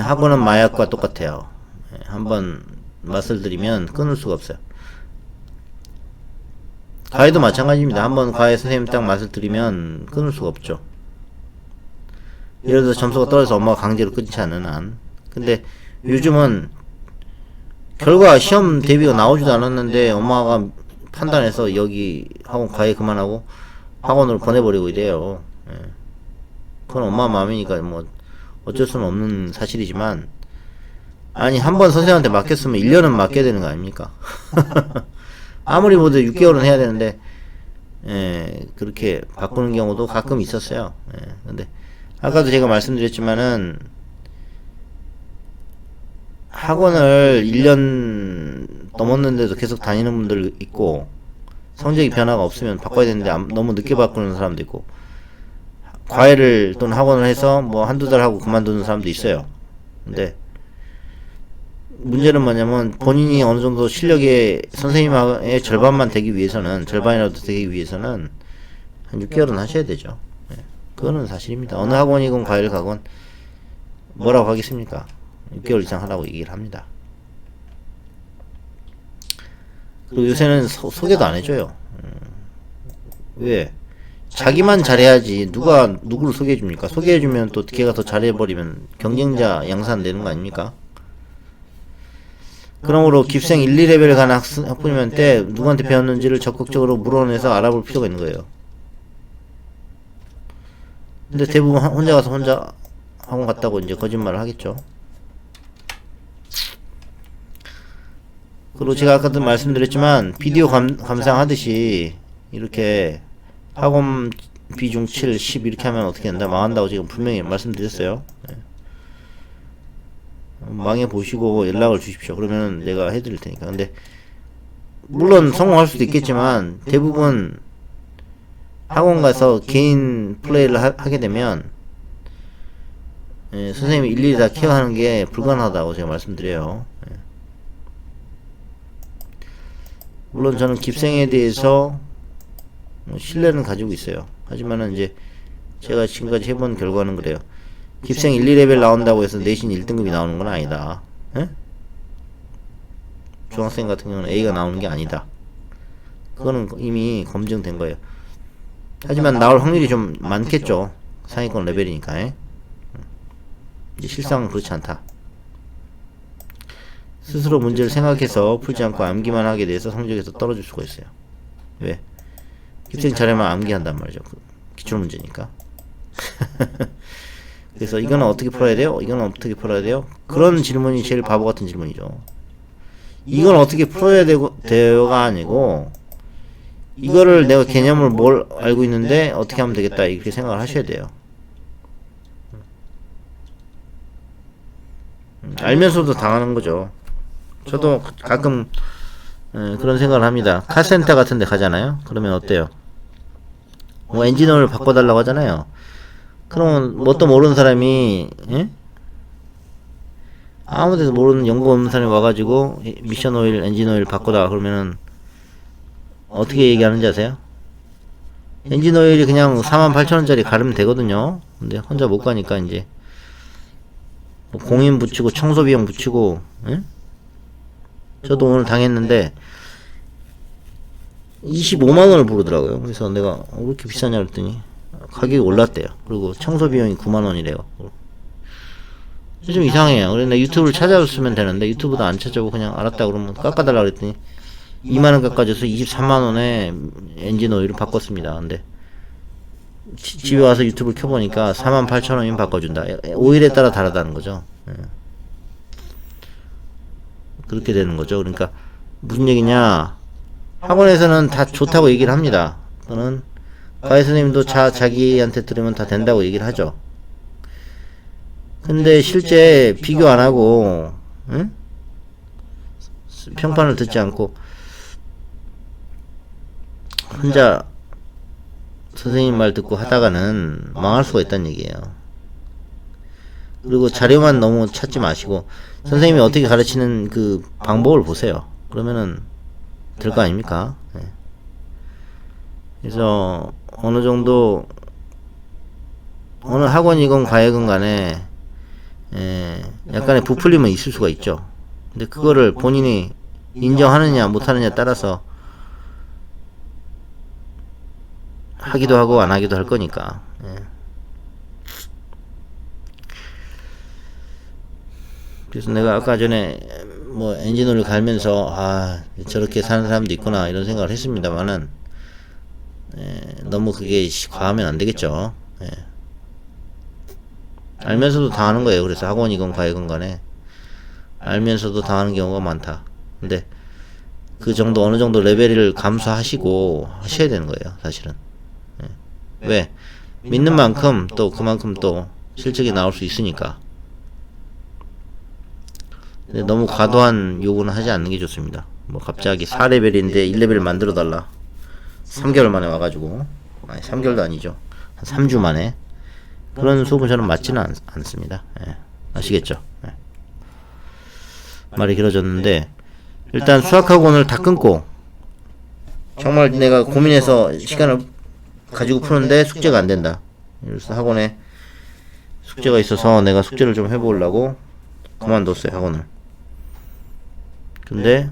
학원은 마약과 똑같아요. 한번 맛을 들이면 끊을 수가 없어요. 과외도 마찬가지입니다. 한번 과외 선생님 딱 맛을 들이면 끊을 수가 없죠. 예를 들어서 점수가 떨어져서 엄마가 강제로 끊지 않는 한. 근데 요즘은 결과 시험 대비가 나오지도 않았는데 엄마가 판단해서 여기 학원 과외 그만하고 학원으로 보내버리고 이래요. 예. 그건 엄마 마음이니까 뭐 어쩔 수는 없는 사실이지만, 아니 한번 선생님한테 맡겼으면 1년은 맡겨야 되는 거 아닙니까? 아무리 모두 6개월은 해야 되는데 그렇게 바꾸는 경우도 가끔 있었어요. 근데 아까도 제가 말씀드렸지만은 학원을 1년 넘었는데도 계속 다니는 분들 있고 성적이 변화가 없으면 바꿔야 되는데 너무 늦게 바꾸는 사람도 있고 과외를 또는 학원을 해서 뭐 한두 달 하고 그만두는 사람도 있어요. 근데 문제는 뭐냐면 본인이 어느 정도 실력의 선생님의 절반만 되기 위해서는, 절반이라도 되기 위해서는 한 6개월은 하셔야 되죠. 그거는 사실입니다. 어느 학원이건 과외를 가건 뭐라고 하겠습니까? 6개월 이상 하라고 얘기를 합니다. 그리고 요새는 소개도 안 해줘요. 왜? 자기만 잘해야지 누가 누구를 소개해줍니까? 소개해주면 또 걔가 더 잘해버리면 경쟁자 양산되는 거 아닙니까? 그러므로 깁생 1, 2레벨 가는 학부모님한 때 누구한테 배웠는지를 적극적으로 물어내서 알아볼 필요가 있는 거예요. 근데 대부분 혼자 가서 혼자 학원 갔다고 이제 거짓말을 하겠죠. 그리고 제가 아까도 말씀드렸지만 비디오 감상하듯이 이렇게 학원 비중 7, 10 이렇게 하면 어떻게 된다? 망한다고 지금 분명히 말씀드렸어요. 예. 망해 보시고 연락을 주십시오. 그러면 내가 해드릴 테니까. 근데 물론 성공할 수도 있겠지만 대부분 학원 가서 개인 플레이를 하게 되면 선생님이 일일이 다 케어하는 게 불가능하다고 제가 말씀드려요. 물론 저는 깁생에 대해서 신뢰는 가지고 있어요. 하지만은 이제 제가 지금까지 해본 결과는 그래요. 깁생 1, 2레벨 나온다고 해서 내신 1등급이 나오는 건 아니다. 중학생 같은 경우는 A가 나오는 게 아니다. 그거는 이미 검증된 거예요. 하지만 나올 확률이 좀 많겠죠. 상위권 레벨이니까. 이제 실상은 그렇지 않다. 스스로 문제를 생각해서 풀지 않고 암기만 하게 돼서 성적에서 떨어질 수가 있어요. 왜? 깁생 잘하면 암기한단 말이죠. 기출 문제니까. 그래서 이거는 어떻게 풀어야 돼요? 이거는 어떻게 풀어야 돼요? 그런 질문이 제일 바보 같은 질문이죠. 이건 어떻게 풀어야 돼요가 아니고, 이거를 내가 개념을 뭘 알고 있는데 어떻게 하면 되겠다 이렇게 생각을 하셔야 돼요. 알면서도 당하는 거죠. 저도 가끔 그런 생각을 합니다. 카센터 같은 데 가잖아요. 그러면 어때요? 뭐 엔진오일 바꿔달라고 하잖아요. 그러면 뭣도 모르는 사람이 아무 데서 모르는 연구 없는 사람이 와가지고 미션 오일, 엔진 오일 바꾸다 그러면은 어떻게 얘기하는지 아세요? 엔진 오일이 그냥 48,000원짜리 가르면 되거든요. 근데 혼자 못 가니까 이제 뭐 공인 붙이고 청소 비용 붙이고. 저도 오늘 당했는데 25만원을 부르더라고요. 그래서 내가 왜 이렇게 비싸냐 그랬더니 가격이 올랐대요. 그리고 청소 비용이 9만원이래요. 좀 이상해요. 그래서 내가 유튜브를 찾아줬으면 되는데 유튜브도 안 찾아보고 그냥 알았다 그러면 깎아달라 그랬더니 2만원 깎아줘서 23만원에 엔진 오일을 바꿨습니다. 근데 집에 와서 유튜브를 켜보니까 48,000원이면 바꿔준다. 오일에 따라 다르다는 거죠. 그렇게 되는 거죠. 그러니까 무슨 얘기냐, 학원에서는 다 좋다고 얘기를 합니다. 또는 과외 선생님도 자기한테 들으면 다 된다고 얘기를 하죠. 근데 실제 비교 안 하고 평판을 듣지 않고 혼자 선생님 말 듣고 하다가는 망할 수가 있다는 얘기예요. 그리고 자료만 너무 찾지 마시고 선생님이 어떻게 가르치는 그 방법을 보세요. 그러면은 될 거 아닙니까? 그래서 어느 정도 어느 학원이건 과외건 간에 약간의 부풀림은 있을 수가 있죠. 근데 그거를 본인이 인정하느냐 못하느냐에 따라서 하기도 하고 안 하기도 할 거니까. 그래서 내가 아까 전에 뭐 엔진오일 갈면서 저렇게 사는 사람도 있구나 이런 생각을 했습니다만은 너무 그게 과하면 안 되겠죠. 알면서도 당하는 거예요. 그래서 학원이건 과외건 간에 알면서도 당하는 경우가 많다. 근데 그 정도 어느 정도 레벨을 감수하시고 하셔야 되는 거예요. 사실은. 왜? 믿는 만큼 또 그만큼 또 실적이 나올 수 있으니까. 근데 너무 과도한 요구는 하지 않는 게 좋습니다. 뭐 갑자기 4레벨인데 1레벨 만들어 달라. 3개월 만에 와가지고. 아니 3개월도 아니죠. 한 3주 만에. 그런 수업은 저는 맞지는 않습니다. 아시겠죠? 말이 길어졌는데 일단 수학학원을 다 끊고 정말 내가 고민해서 시간을 가지고 푸는데 숙제가 안 된다. 그래서 학원에 숙제가 있어서 내가 숙제를 좀 해보려고 그만뒀어요. 학원을. 근데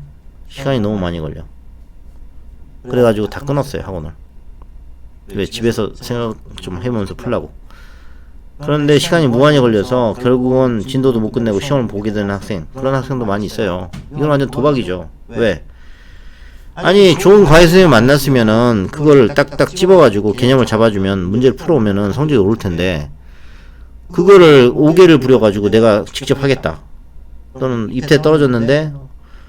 시간이 너무 많이 걸려. 그래가지고 다 끊었어요. 학원을. 왜? 집에서 생각 좀 해보면서 풀라고. 그런데 시간이 무한히 걸려서 결국은 진도도 못 끝내고 시험을 보게 되는 학생, 그런 학생도 많이 있어요. 이건 완전 도박이죠. 왜? 아니 좋은 과외 선생님 만났으면은 그걸 딱딱 집어가지고 개념을 잡아주면 문제를 풀어오면은 성적이 오를 텐데 그거를 5개를 부려가지고 내가 직접 하겠다. 또는 입대 떨어졌는데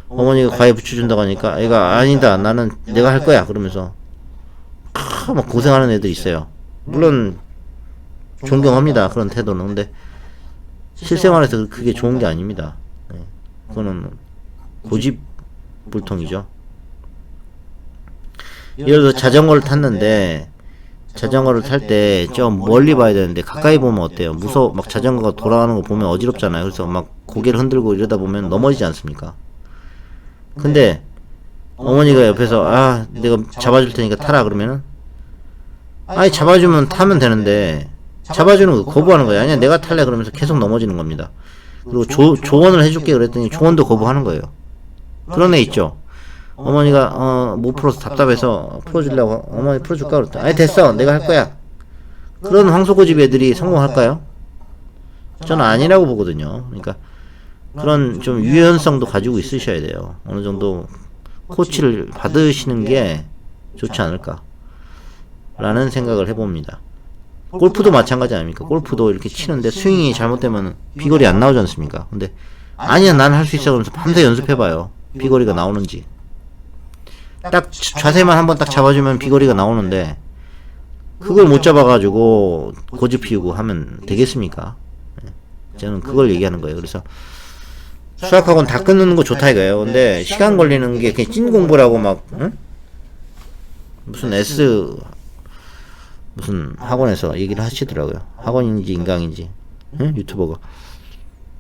어머니가 과외 붙여준다고 하니까 애가 아니다 나는 내가 할 거야 그러면서 막 고생하는 애들 있어요. 물론 존경합니다. 그런 태도는. 근데 실생활에서 그게 좋은 게 아닙니다. 네. 그거는 고집불통이죠. 예를 들어 자전거를 탔는데 자전거를 탈 때 좀 멀리 봐야 되는데 가까이 보면 어때요? 막 자전거가 돌아가는 거 보면 어지럽잖아요. 그래서 막 고개를 흔들고 이러다 보면 넘어지지 않습니까? 근데 어머니가 옆에서 내가 잡아줄 테니까 타라 그러면은 아니 잡아주면 타면 되는데 잡아주는 거 거부하는 거예요. 아니야 내가 탈래 그러면서 계속 넘어지는 겁니다. 그리고 조언을 해줄게 그랬더니 조언도 거부하는 거예요. 그런 애 있죠. 어머니가 못 풀어서 답답해서 풀어주려고 어머니 풀어줄까 그랬더니 아니 됐어 내가 할 거야. 그런 황소고집 애들이 성공할까요? 저는 아니라고 보거든요. 그러니까 그런 좀 유연성도 가지고 있으셔야 돼요. 어느 정도 코치를 받으시는 게 좋지 않을까 라는 생각을 해봅니다. 골프도 마찬가지 아닙니까? 골프도 이렇게 치는데 스윙이 잘못되면 비거리 안 나오지 않습니까? 근데 아니야 난 할 수 있어 그러면서 밤새 연습해봐요. 비거리가 나오는지. 딱 자세만 한번 딱 잡아주면 비거리가 나오는데 그걸 못 잡아가지고 고집 피우고 하면 되겠습니까? 저는 그걸 얘기하는 거예요. 그래서 수학학원 다 끊는 거 좋다 이거예요. 근데 시간 걸리는 게 그냥 찐 공부라고 막 무슨 무슨 학원에서 얘기를 하시더라고요. 학원인지 인강인지 유튜버가.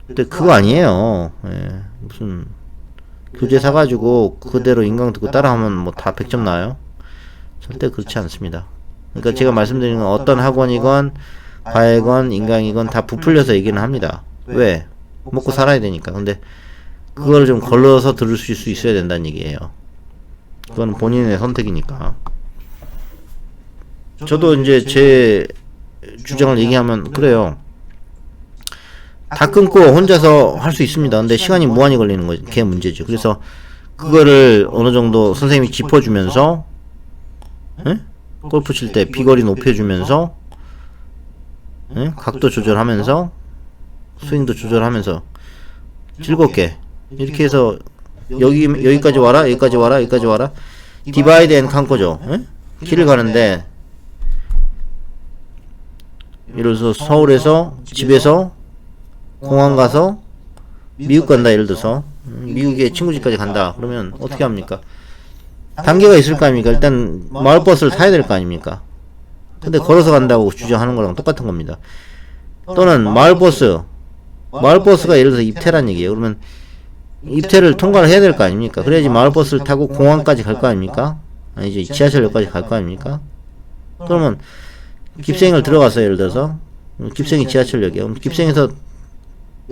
근데 그거 아니에요. 무슨 교재 사가지고 그대로 인강 듣고 따라하면 뭐 다 100점 나와요? 절대 그렇지 않습니다. 그러니까 제가 말씀드리는 건 어떤 학원이건 과외건 인강이건 다 부풀려서 얘기는 합니다. 왜? 먹고 살아야 되니까. 근데 그걸 좀 걸러서 들으실 수 있어야 된다는 얘기예요. 그건 본인의 선택이니까. 저도 이제 제 주장을 얘기하면 그래요. 다 끊고 혼자서 할 수 있습니다. 근데 시간이 무한히 걸리는 거 그게 문제죠. 그래서 그거를 어느 정도 선생님이 짚어주면서 골프 칠 때 비거리 높여주면서 각도 조절하면서 스윙도 조절하면서 즐겁게 이렇게 해서 여기까지 와라 여기까지 와라 여기까지 와라 디바이드 앤 컨커죠. 길을 가는데 예를 들어서 서울에서 집에서 공항 가서 미국 간다 예를 들어서 미국에 친구 집까지 간다 그러면 어떻게 합니까? 단계가 있을 거 아닙니까? 일단 마을버스를 타야 될 거 아닙니까? 근데 걸어서 간다고 주장하는 거랑 똑같은 겁니다. 또는 마을버스가 예를 들어서 입태란 얘기예요. 그러면 입태를 통과를 해야 될 거 아닙니까? 그래야지 마을버스를 타고 공항까지 갈 거 아닙니까? 아니지 지하철역까지 갈 거 아닙니까? 그러면 깁생을 들어가서 예를 들어서 깁생이 지하철역이에요. 그럼 깁생에서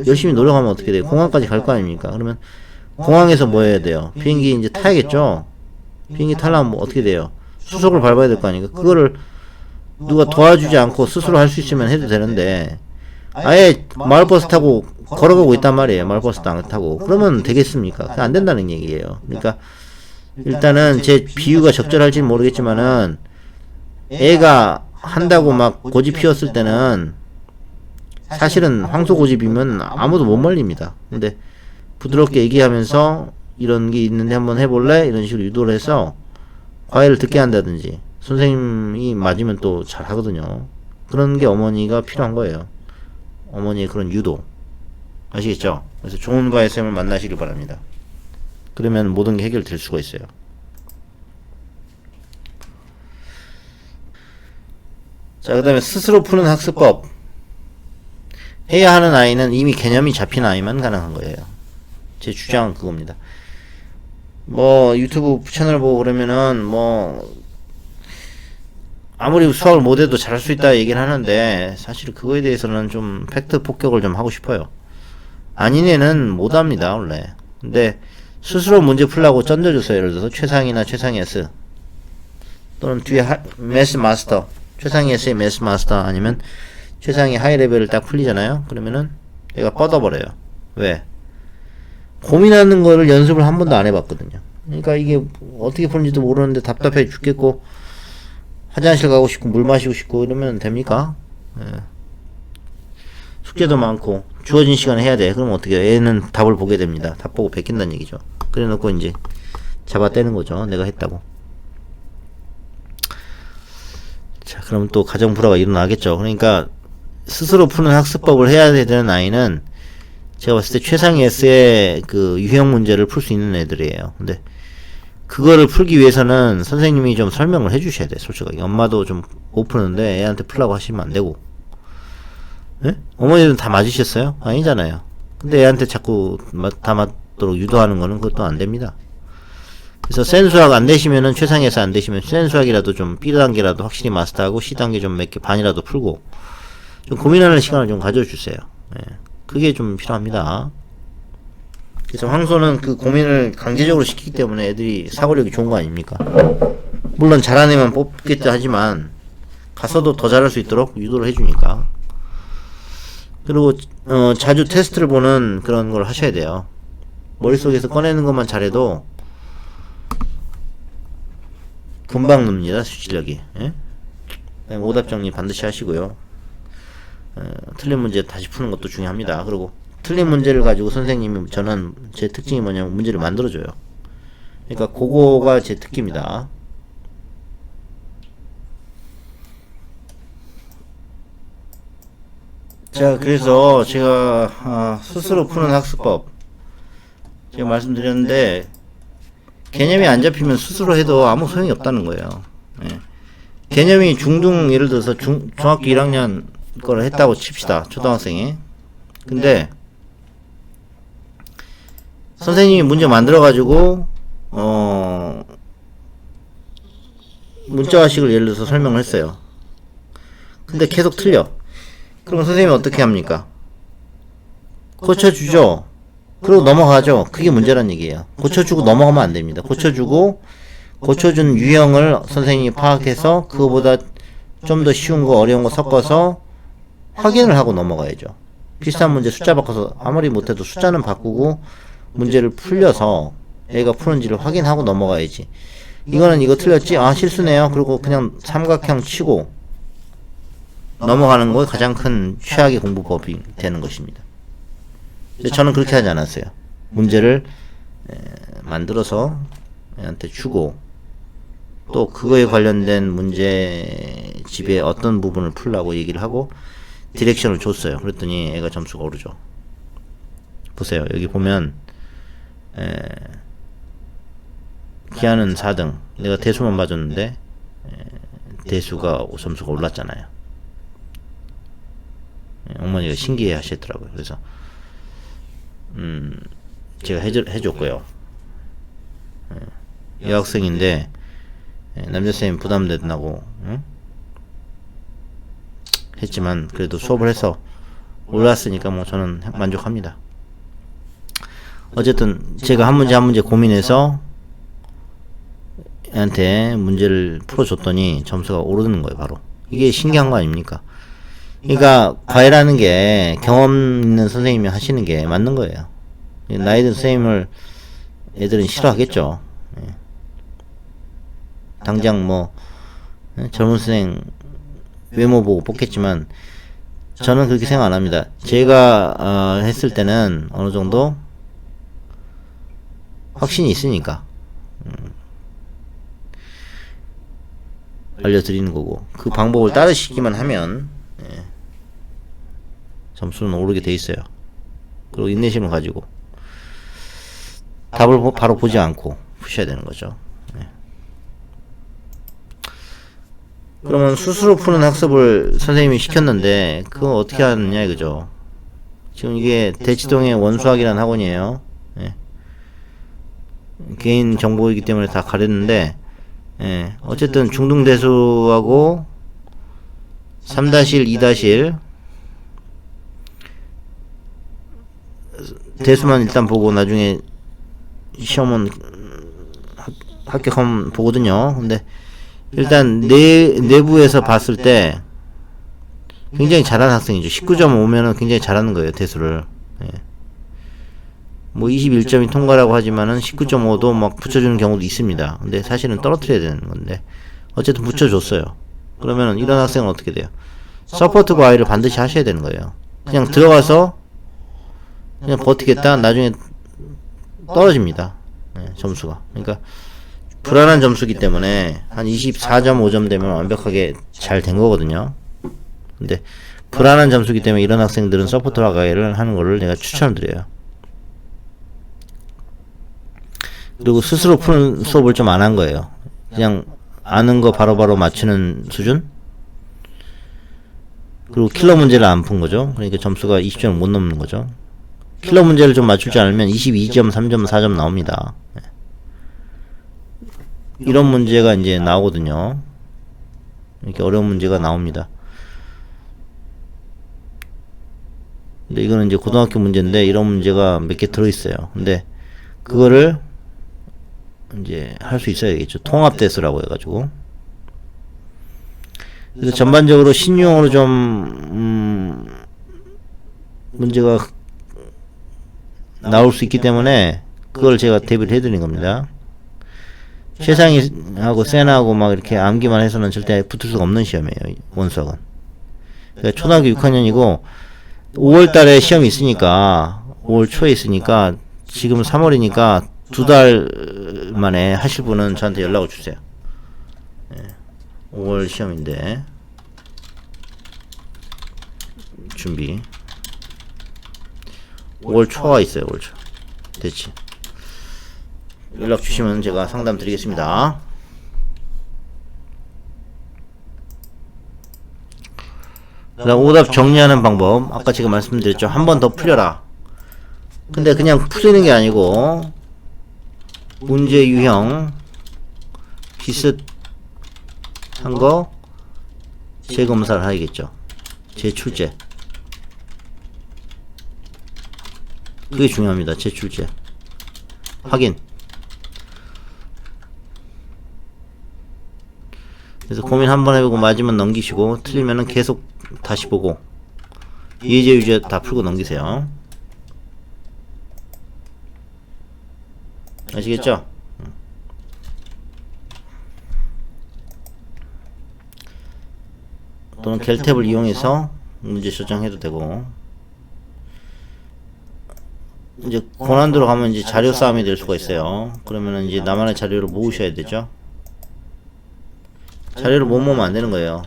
열심히 노력하면 어떻게 돼요? 공항까지 갈 거 아닙니까? 그러면 공항에서 뭐 해야 돼요? 비행기 이제 타야겠죠? 비행기 타려면 뭐 어떻게 돼요? 수속을 밟아야 될 거 아닙니까? 그거를 누가 도와주지 않고 스스로 할 수 있으면 해도 되는데 아예 마을버스 타고 걸어가고 있단 말이에요. 마을버스도 안 타고. 그러면 되겠습니까? 안 된다는 얘기예요. 그러니까 일단은 제 비유가 적절할지는 모르겠지만은 애가 한다고 막 고집 피웠을 때는 사실은 황소 고집이면 아무도 못 말립니다. 근데 부드럽게 얘기하면서 이런 게 있는데 한번 해볼래? 이런 식으로 유도를 해서 과외를 듣게 한다든지 선생님이 맞으면 또 잘 하거든요. 그런 게 어머니가 필요한 거예요. 어머니의 그런 유도 아시겠죠? 그래서 좋은 과외쌤을 만나시길 바랍니다. 그러면 모든 게 해결될 수가 있어요. 자, 그 다음에 스스로 푸는 학습법. 해야 하는 아이는 이미 개념이 잡힌 아이만 가능한 거예요. 제 주장은 그겁니다. 뭐 유튜브 채널 보고 그러면은 뭐 아무리 수학을 못해도 잘할 수 있다 얘기를 하는데 사실 그거에 대해서는 좀 팩트 폭격을 좀 하고 싶어요. 아닌 애는 못합니다 원래. 근데 스스로 문제 풀라고 던져주세요. 예를 들어서 최상위나 최상위 S 또는 뒤에 매스 마스터 최상위 S의 매스 마스터 아니면 최상위 하이 레벨을 딱 풀리잖아요. 그러면은 얘가 뻗어버려요. 왜? 고민하는 거를 연습을 한 번도 안 해봤거든요. 그러니까 이게 어떻게 푸는지도 모르는데 답답해 죽겠고 화장실 가고 싶고 물 마시고 싶고 이러면 됩니까? 숙제도 많고 주어진 시간에 해야 돼. 그럼 어떻게 해요? 애는 답을 보게 됩니다. 답 보고 베낀다는 얘기죠. 그래 놓고 이제 잡아떼는 거죠. 내가 했다고. 자, 그럼 또 가정 불화가 일어나겠죠. 그러니까 스스로 푸는 학습법을 해야 되는 아이는 제가 봤을 때 최상위 S의 그 유형 문제를 풀 수 있는 애들이에요. 근데 그거를 풀기 위해서는 선생님이 좀 설명을 해주셔야 돼. 솔직하게 엄마도 좀 못 푸는데 애한테 풀라고 하시면 안 되고. 예? 어머니들은 다 맞으셨어요? 아니잖아요. 근데 애한테 자꾸 다 맞도록 유도하는 거는 그것도 안 됩니다. 그래서 센 수학 안 되시면은 최상위에서 안 되시면 센 수학이라도 좀 B 단계라도 확실히 마스터하고 C 단계 좀 몇 개 반이라도 풀고 좀 고민하는 시간을 좀 가져주세요. 예. 그게 좀 필요합니다. 그래서 황소는 그 고민을 강제적으로 시키기 때문에 애들이 사고력이 좋은 거 아닙니까? 물론 잘하는 애만 뽑겠다 하지만 가서도 더 잘할 수 있도록 유도를 해주니까. 그리고 자주 테스트를 보는 그런 걸 하셔야 돼요. 머릿속에서 꺼내는 것만 잘해도 금방 늡니다. 수치력이. 예? 오답 정리 반드시 하시고요. 틀린 문제 다시 푸는 것도 중요합니다. 그리고 틀린 문제를 가지고 선생님이 저는 제 특징이 뭐냐면 문제를 만들어줘요. 그러니까 그거가 제 특기입니다. 자, 그래서 제가 스스로 푸는 학습법 제가 말씀드렸는데 개념이 안 잡히면 스스로 해도 아무 소용이 없다는 거예요. 예. 개념이 중등 예를 들어서 중학교 1학년 거를 했다고 칩시다. 초등학생이. 근데 선생님이 문제 만들어 가지고 문자화식을 예를 들어서 설명을 했어요. 근데 계속 틀려. 그럼 선생님이 어떻게 합니까? 고쳐주죠. 그리고 넘어가죠. 그게 문제란 얘기예요. 고쳐주고 넘어가면 안 됩니다. 고쳐주고 고쳐준 유형을 선생님이 파악해서 그거보다 좀 더 쉬운 거 어려운 거 섞어서 확인을 하고 넘어가야죠. 비슷한 문제 숫자 바꿔서 아무리 못해도 숫자는 바꾸고 문제를 풀려서 애가 푸는지를 확인하고 넘어가야지. 이거는 이거 틀렸지? 아 실수네요. 그리고 그냥 삼각형 치고 넘어가는 거 가장 큰 최악의 공부법이 되는 것입니다. 근데 저는 그렇게 하지 않았어요. 문제를 만들어서 애한테 주고 또 그거에 관련된 문제집의 어떤 부분을 풀라고 얘기를 하고 디렉션을 줬어요. 그랬더니 애가 점수가 오르죠. 보세요. 여기 보면 기하는 4등. 내가 대수만 봐줬는데 대수가 점수가 올랐잖아요. 어머니가 신기해 하시더라고요. 그래서 제가 해줬고요. 여학생인데 남자쌤이 부담된다고 했지만 그래도 수업을 해서 올랐으니까 뭐 저는 만족합니다. 어쨌든 제가 한 문제 한 문제 고민해서 애한테 문제를 풀어줬더니 점수가 오르는 거예요. 바로 이게 신기한 거 아닙니까? 그러니까 과외라는 게 경험 있는 선생님이 하시는 게 맞는 거예요. 나이 든 선생님을 애들은 싫어하겠죠. 당장 뭐 젊은 선생 외모 보고 뽑겠지만 저는 그렇게 생각 안 합니다. 제가 했을 때는 어느 정도 확신이 있으니까 알려드리는 거고 그 방법을 따르시기만 하면 점수는 오르게 돼 있어요. 그리고 인내심을 가지고 답을 바로 보지 않고 푸셔야 되는 거죠. 그러면 스스로 푸는 학습을 선생님이 시켰는데 그거 어떻게 하느냐 이거죠. 지금 이게 대치동의 원수학이라는 학원이에요. 개인 정보이기 때문에 다 가렸는데 어쨌든 중등대수하고 3-1, 2-1 대수만 일단 보고 나중에 시험은 합격하면 보거든요. 근데 일단 내부에서 봤을 때 굉장히 잘하는 학생이죠. 19점 오면은 굉장히 잘하는 거예요. 대수를. 뭐 21점이 통과라고 하지만은 19.5도 막 붙여주는 경우도 있습니다. 근데 사실은 떨어뜨려야 되는 건데 어쨌든 붙여줬어요. 그러면은 이런 학생은 어떻게 돼요? 서포트 과외를 반드시 하셔야 되는 거예요. 그냥 들어가서 그냥 버티겠다. 나중에 떨어집니다. 점수가. 그러니까 불안한 점수기 때문에 한 24.5점 되면 완벽하게 잘 된 거거든요. 근데 불안한 점수기 때문에 이런 학생들은 서포트 과외를 하는 거를 내가 추천을 드려요. 그리고 스스로 푸는 수업을 좀 안 한 거예요. 그냥 아는 거 바로바로 맞추는 수준? 그리고 킬러 문제를 안 푼 거죠. 그러니까 점수가 20점을 못 넘는 거죠. 킬러 문제를 좀 맞출 줄 알면 22점, 3점, 4점 나옵니다. 이런 문제가 이제 나오거든요. 이렇게 어려운 문제가 나옵니다. 근데 이거는 이제 고등학교 문제인데 이런 문제가 몇 개 들어있어요. 근데 그거를 이제 할 수 있어야겠죠. 통합대수라고 해가지고. 그래서 전반적으로 신유형으로 좀 문제가 나올 수 있기 때문에 그걸 제가 대비를 해드린 겁니다. 최상위하고 센하고 막 이렇게 암기만 해서는 절대 붙을 수가 없는 시험이에요. 원수학은. 그러니까 초등학교 6학년이고 5월달에 시험이 있으니까 5월 초에 있으니까 지금 3월이니까 2달 만에 하실 분은 저한테 연락을 주세요. 5월 시험인데 준비 5월 초가 있어요. 5월 초 됐지. 연락 주시면 제가 상담 드리겠습니다. 그다음 오답 정리하는 방법 아까 제가 말씀드렸죠. 한 번 더 풀려라. 근데 그냥 풀리는 게 아니고 문제 유형 비슷한 거 재검사를 하겠죠. 재출제 그게 중요합니다. 재출제 확인. 그래서 고민 한번 해보고 맞으면 넘기시고 틀리면은 계속 다시 보고 예제 유제 다 풀고 넘기세요. 아시겠죠? 또는 겔탭을 이용해서 문제 조정해도 되고 이제 고난도로 가면 이제 자료 싸움이 될 수가 있어요. 그러면은 이제 나만의 자료를 모으셔야 되죠. 자료를 못 모으면 안 되는 거예요.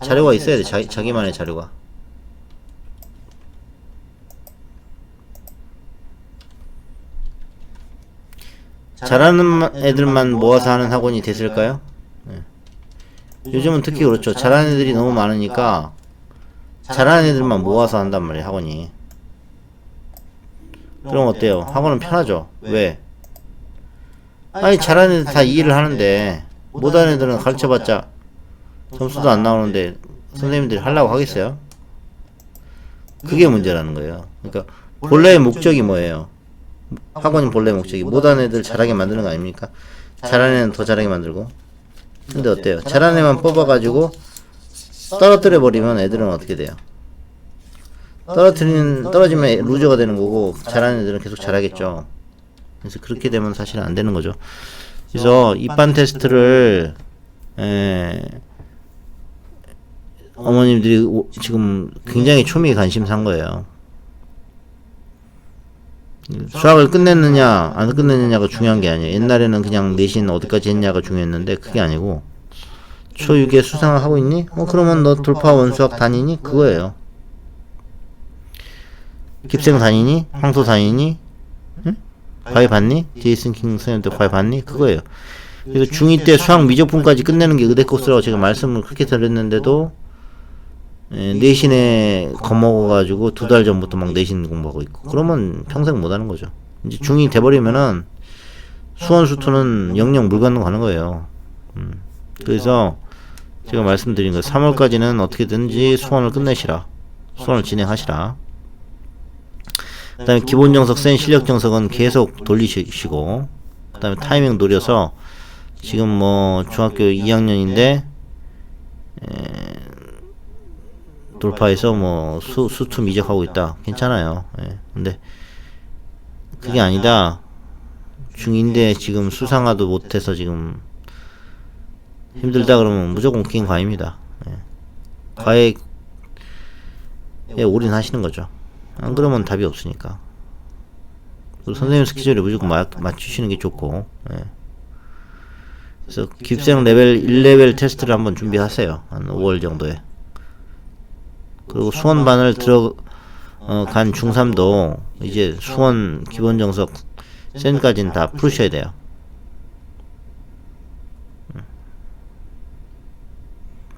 자료가 있어야 돼. 자기만의 자료가. 잘하는 애들만 모아서 하는 학원이 됐을까요? 네. 요즘은 특히 그렇죠. 잘하는 애들이 너무 많으니까 잘하는 애들만 모아서 한단 말이에요. 학원이. 그럼 어때요? 학원은 편하죠. 왜? 아니 잘하는 애들 다 이해를 하는데 못하는 애들은 가르쳐봤자 점수도 안 나오는데 선생님들이 하려고 하겠어요? 그게 문제라는 거예요. 그러니까 본래의 목적이 뭐예요? 학원이 본래 목적이 못하는 애들 잘하게 만드는 거 아닙니까? 잘하는 애는 더 잘하게 만들고. 근데 어때요? 잘하는 애만 뽑아가지고 떨어뜨려 버리면 애들은 어떻게 돼요? 떨어지면 루저가 되는 거고 잘하는 애들은 계속 잘하겠죠. 그래서 그렇게 되면 사실은 안 되는 거죠. 그래서 입반 테스트를 어머님들이 지금 굉장히 초미의 관심사인 거예요. 수학을 끝냈느냐 안 끝냈느냐가 중요한 게 아니에요. 옛날에는 그냥 내신 어디까지 했냐가 중요했는데 그게 아니고 초6에 수상을 하고 있니? 그러면 너 돌파 원수학 다니니? 그거예요. 깁생 다니니? 황소 다니니? 응? 과외 받니? 제이슨 킹 선생님한테 과외 받니? 그거예요. 그래서 중2 때 수학 미적분까지 끝내는 게 의대 코스라고 제가 말씀을 그렇게 드렸는데도 내신에 겁먹어가지고 2달 전부터 막 내신 공부하고 있고 그러면 평생 못하는 거죠. 이제 중2 돼버리면은 수원수투는 영영 물 건너 가는 거예요. 그래서 제가 말씀드린 거 3월까지는 어떻게든지 수원을 끝내시라. 수원을 진행하시라. 그 다음에 기본 정석, 센 실력 정석은 계속 돌리시고 그 다음에 타이밍 노려서 지금 뭐 중학교 2학년인데 돌파해서 뭐 수투 미적하고 있다. 괜찮아요. 근데 그게 아니다. 중2인데 지금 수상화도 못해서 지금 힘들다 그러면 무조건 웃긴 과외입니다. 과외에 올인하시는 거죠. 안 그러면 답이 없으니까. 그리고 선생님 스케줄에 무조건 맞추시는 게 좋고. 그래서 깁생 레벨 1레벨 테스트를 한번 준비하세요. 한 5월 정도에. 그리고 수원반을 간 중3도 이제 수원 기본 정석 센까지는 다 풀으셔야 돼요.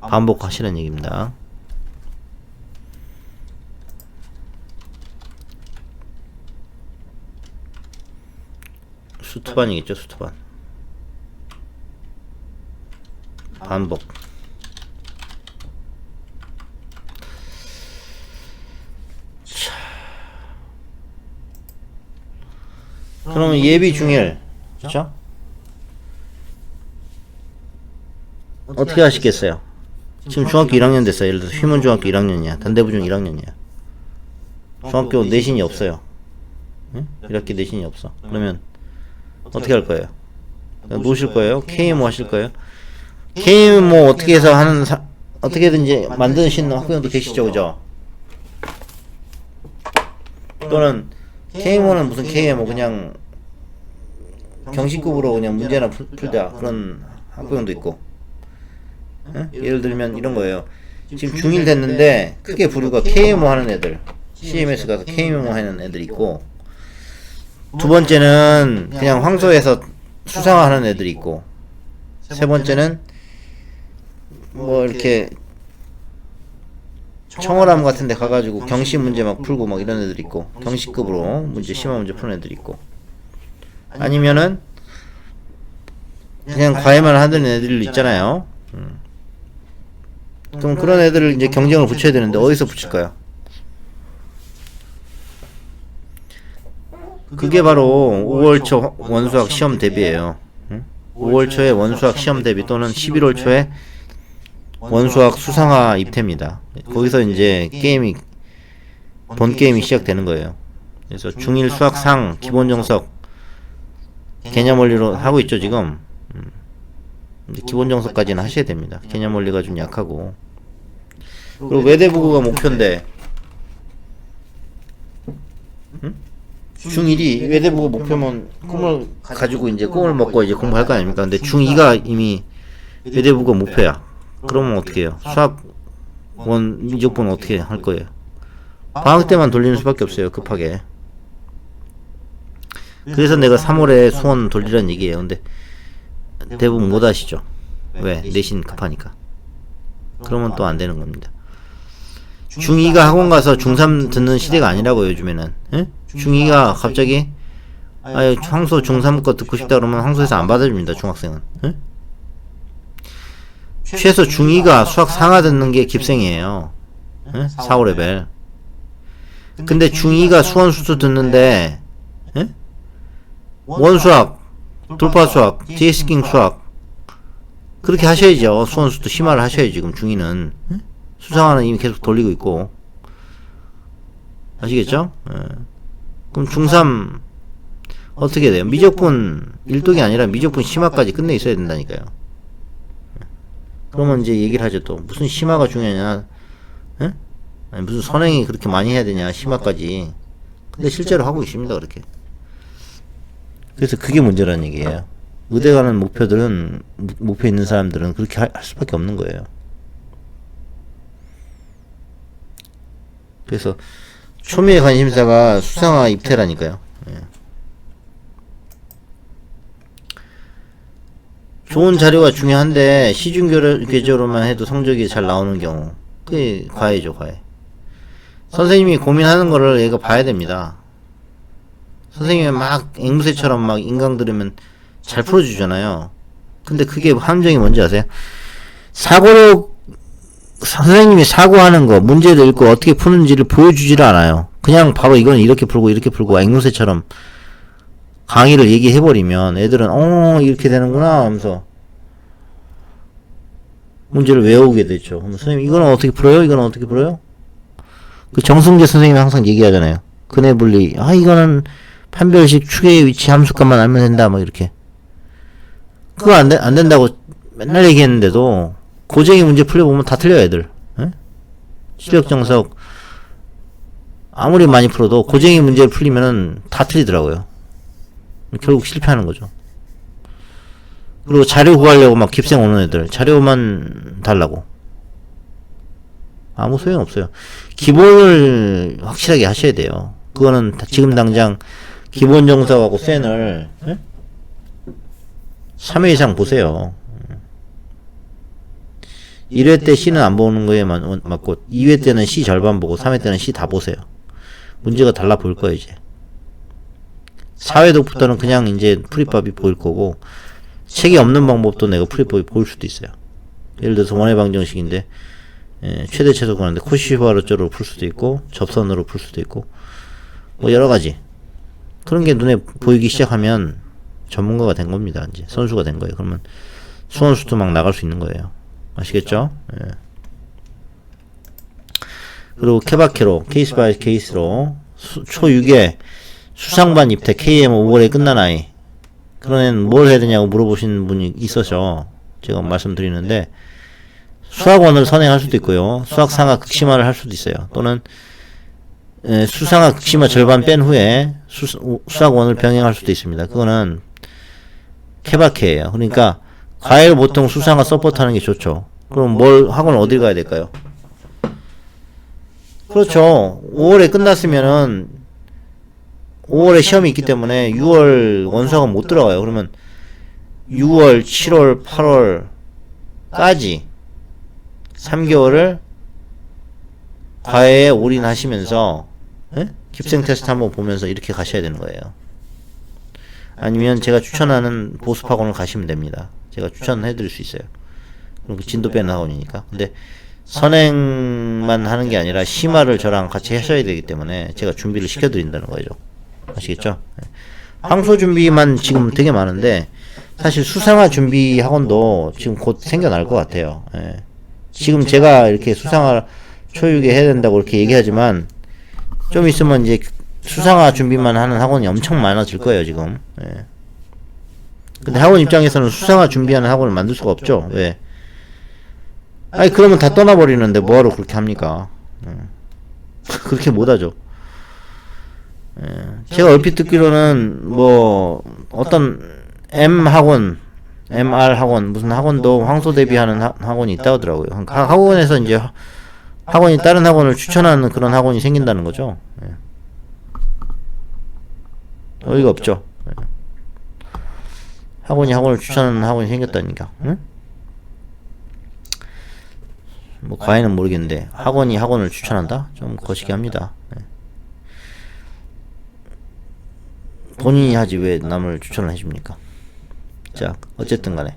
반복하시는 얘기입니다. 수투반이겠죠, 수투반. 반복. 자. 그러면 예비 중일, 그렇죠? 어떻게 하시겠어요? 지금 중학교 1학년 됐어요. 예를 들어서 휘문 중학교 1학년이야. 단대부중 1학년이야. 중학교 내신이 없어요. 응? 1학기 내신이 없어. 그러면 어떻게 할 거예요? 놓으실 거예요? KMO 하실 거예요? KMO 어떻게 해서 어떻게든지 만드시는 학부형도 계시죠, 그죠? 또는 KMO는 무슨 KMO 그냥 경시급으로 그냥 문제나 풀자 그런 학부형도 있고. 응? 예를 들면 이런 거예요. 지금 중1 됐는데 크게 부류가 KMO 하는 애들, CMS 가서 KMO 하는 애들 있고, 두 번째는 그냥 황소에서 수상화하는 애들이 있고, 세 번째는 뭐 이렇게 청월함 같은 데 가가지고 경시 문제 막 풀고 막 이런 애들 있고, 경시급으로 문제 심한 문제 푸는 애들 있고, 아니면은 그냥 과외만 하는 애들 있잖아요. 그럼 그런 애들을 이제 경쟁을 붙여야 되는데 어디서 붙일까요? 그게 바로 5월 초 원수학 시험 대비예요. 5월 초에 원수학 시험 대비 또는 11월 초에 원수학 수상화 입태입니다. 거기서 이제 본 게임이 시작되는 거예요. 그래서 중1 수학 상 기본 정석 개념 원리로 하고 있죠, 지금. 기본 정석까지는 하셔야 됩니다. 개념 원리가 좀 약하고. 그리고 외대부고가 목표인데, 중1이 외대부고 목표면 꿈을 가지고 이제 꿈을 먹고 이제 공부할 거 아닙니까? 근데 중2가 이미 외대부고 목표야. 그러면 어떻게 해요? 수학 미적분 어떻게 할 거예요? 방학 때만 돌리는 수밖에 없어요, 급하게. 그래서 내가 3월에 수원 돌리라는 얘기예요. 근데 대부분 못 하시죠. 왜? 내신 급하니까. 그러면 또 안 되는 겁니다. 중2가 학원 가서 중3 듣는 시대가 아니라고, 요즘에는. 예? 중2가 갑자기 황소 중3 거 듣고 싶다 그러면 황소에서 안 받아줍니다, 중학생은. 예? 최소 중2가 수학 상하 듣는 게 깁생이에요. 예? 4, 5레벨. 근데 중2가 수원 수투 듣는데, 예? 원수학, 돌파수학, 디에스킹 수학 그렇게 하셔야죠. 수원수도 심화를 하셔야지. 지금 중2는 수상화는 이미 계속 돌리고 있고, 아시겠죠? 그럼 중3 어떻게 돼요? 미적분 1독이 아니라 미적분 심화까지 끝내 있어야 된다니까요. 그러면 이제 얘기를 하죠. 또 무슨 심화가 중요하냐, 아니 무슨 선행이 그렇게 많이 해야 되냐, 심화까지. 근데 실제로 하고 있습니다, 그렇게. 그래서 그게 문제라는 얘기예요. 의대 가는 목표 있는 사람들은 그렇게 할 수밖에 없는 거예요. 그래서 초미의 관심사가 수상화 입태라니까요. 예. 좋은 자료가 중요한데 시중 궤조로만 해도 성적이 잘 나오는 경우, 그게 과외죠, 과외. 선생님이 고민하는 거를 얘가 봐야 됩니다. 선생님이 막 앵무새처럼 막 인강 들으면 잘 풀어주잖아요. 근데 그게 함정이 뭔지 아세요? 선생님이 사고하는 거, 문제를 읽고 어떻게 푸는지를 보여주지를 않아요. 그냥 바로 이건 이렇게 풀고 앵무새처럼 강의를 얘기해버리면 애들은 이렇게 되는구나 하면서 문제를 외우게 되죠. 그럼 선생님 이거는 어떻게 풀어요? 이거는 어떻게 풀어요? 그 정승재 선생님이 항상 얘기하잖아요. 근해 분리. 이거는 판별식 축의 위치 함수값만 알면 된다, 뭐 이렇게. 그거 안 된다고 맨날 얘기했는데도 고쟁이 문제 풀려보면 다 틀려요, 애들. 에? 시력정석 아무리 많이 풀어도 고쟁이 문제를 풀리면은 다 틀리더라고요. 결국 실패하는 거죠. 그리고 자료 구하려고 막 깁생 오는 애들 자료만 달라고. 아무 소용 없어요. 기본을 확실하게 하셔야 돼요. 그거는 지금 당장 기본 정석하고 센을 3회 이상 보세요. 1회 때 C는 안 보는 거에 맞고 2회 때는 C 절반 보고 3회 때는 C 다 보세요. 문제가 달라 보일 거예요 이제. 4회부터는 그냥 이제 풀이법이 보일 거고 책이 없는 방법도 내가 풀이법이 보일 수도 있어요. 예를 들어서 원의 방정식인데 최대 최소 구하는데 코시바르조로 풀 수도 있고 접선으로 풀 수도 있고 뭐 여러 가지 그런 게 눈에 보이기 시작하면 전문가가 된 겁니다. 이제 선수가 된 거예요. 그러면 수원수도 막 나갈 수 있는 거예요. 아시겠죠? 예. 그리고 케바케로 케이스 바이 케이스로 초6에 수상반 입대 KM 5월에 끝난 아이 그런 애는 뭘 해야 되냐고 물어보시는 분이 있어서 제가 말씀드리는데 수학원을 선행할 수도 있고요. 수학상하 극심화를 할 수도 있어요. 또는 수상하 극심화 절반 뺀 후에 수학원을 병행할 수도 있습니다. 그거는 케바케예요. 그러니까 과외를 보통 수상하 서포트하는 게 좋죠. 그럼 뭘 학원을 어딜 가야 될까요? 그렇죠. 5월에 끝났으면은 5월에 시험이 있기 때문에 6월 원수학원 못 들어가요. 그러면 6월, 7월, 8월까지 3개월을 과외에 올인하시면서 깁생 테스트 한번 보면서 이렇게 가셔야 되는 거예요. 아니면 제가 추천하는 보습학원을 가시면 됩니다. 제가 추천해 드릴 수 있어요. 그럼 그 진도 빼는 학원이니까. 근데 선행만 하는 게 아니라 심화를 저랑 같이 하셔야 되기 때문에 제가 준비를 시켜 드린다는 거죠. 아시겠죠? 황소 준비만 지금 되게 많은데 사실 수상화 준비 학원도 지금 곧 생겨날 것 같아요. 지금 제가 이렇게 수상화 초육에 해야 된다고 이렇게 얘기하지만 좀 있으면 이제 수상화 준비만 하는 학원이 엄청 많아질 거예요 지금. 근데 학원 입장에서는 수상화 준비하는 학원을 만들 수가 없죠. 왜? 아니 그러면 다 떠나버리는데 뭐하러 그렇게 합니까? 그렇게 못하죠. 제가 얼핏 듣기로는 뭐 어떤 M 학원, MR 학원 무슨 학원도 황소 대비하는 학원이 있다고 하더라고요. 각 학원에서 이제 학원이 다른 학원을 추천하는 그런 학원이 생긴다는 거죠. 어이가 없죠. 학원이 학원을 추천하는 학원이 생겼다니까. 응? 뭐 과외는 모르겠는데 학원이 학원을 추천한다? 좀 거시기 합니다. 본인이 하지 왜 남을 추천을 해줍니까? 자 어쨌든 간에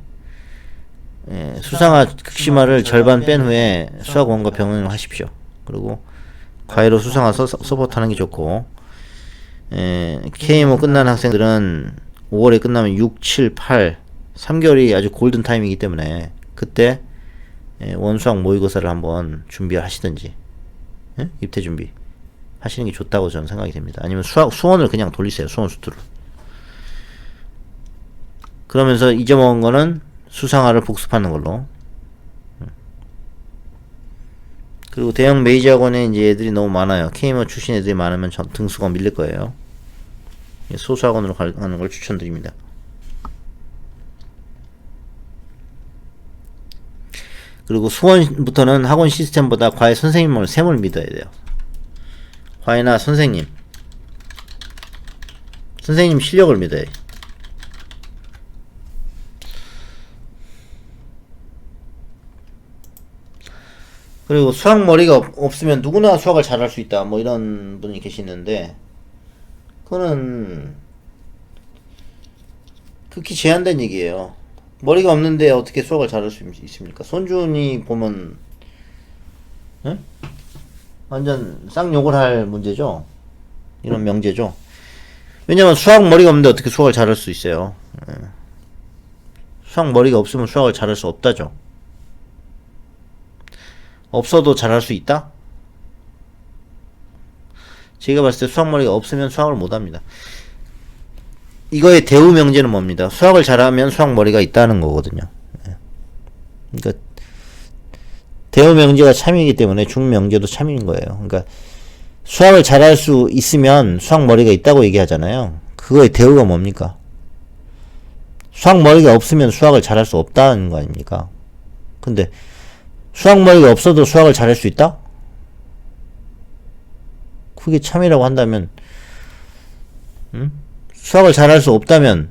수상화 극심화를 절반 뺀 후에 수학원과 병행을 하십시오. 그리고 과외로 수상화 서포트하는 게 좋고 KMO 끝난 학생들은 5월에 끝나면 6, 7, 8 3개월이 아주 골든 타임이기 때문에 그때 원수학 모의고사를 한번 준비하시든지 입대 준비 하시는 게 좋다고 저는 생각이 됩니다. 아니면 수원을 그냥 돌리세요. 수원 수투를. 그러면서 잊어먹은 거는 수상화를 복습하는 걸로. 그리고 대형 메이저 학원에 이제 애들이 너무 많아요. KMO 출신 애들이 많으면 등수가 밀릴 거예요. 소수 학원으로 가는 걸 추천드립니다. 그리고 수원부터는 학원 시스템보다 과외 선생님을 셈을 믿어야 돼요. 과외나 선생님 실력을 믿어야 돼요. 그리고 수학 머리가 없으면 누구나 수학을 잘할 수 있다 뭐 이런 분이 계시는데 그거는 극히 제한된 얘기예요. 머리가 없는데 어떻게 수학을 잘할 수 있습니까? 손준이 보면 완전 쌍욕을 할 문제죠. 이런 명제죠. 왜냐면 수학 머리가 없는데 어떻게 수학을 잘할 수 있어요. 수학 머리가 없으면 수학을 잘할 수 없다죠. 없어도 잘할 수 있다? 제가 봤을 때 수학 머리가 없으면 수학을 못합니다. 이거의 대우 명제는 뭡니다. 수학을 잘하면 수학 머리가 있다는 거거든요. 그러니까 대우 명제가 참이기 때문에 중 명제도 참인 거예요. 그러니까 수학을 잘할 수 있으면 수학 머리가 있다고 얘기하잖아요. 그거의 대우가 뭡니까? 수학머리가 없으면 수학을 잘할 수 없다는 거 아닙니까? 근데 수학머리가 없어도 수학을 잘할 수 있다? 그게 참이라고 한다면, 수학을 잘할 수 없다면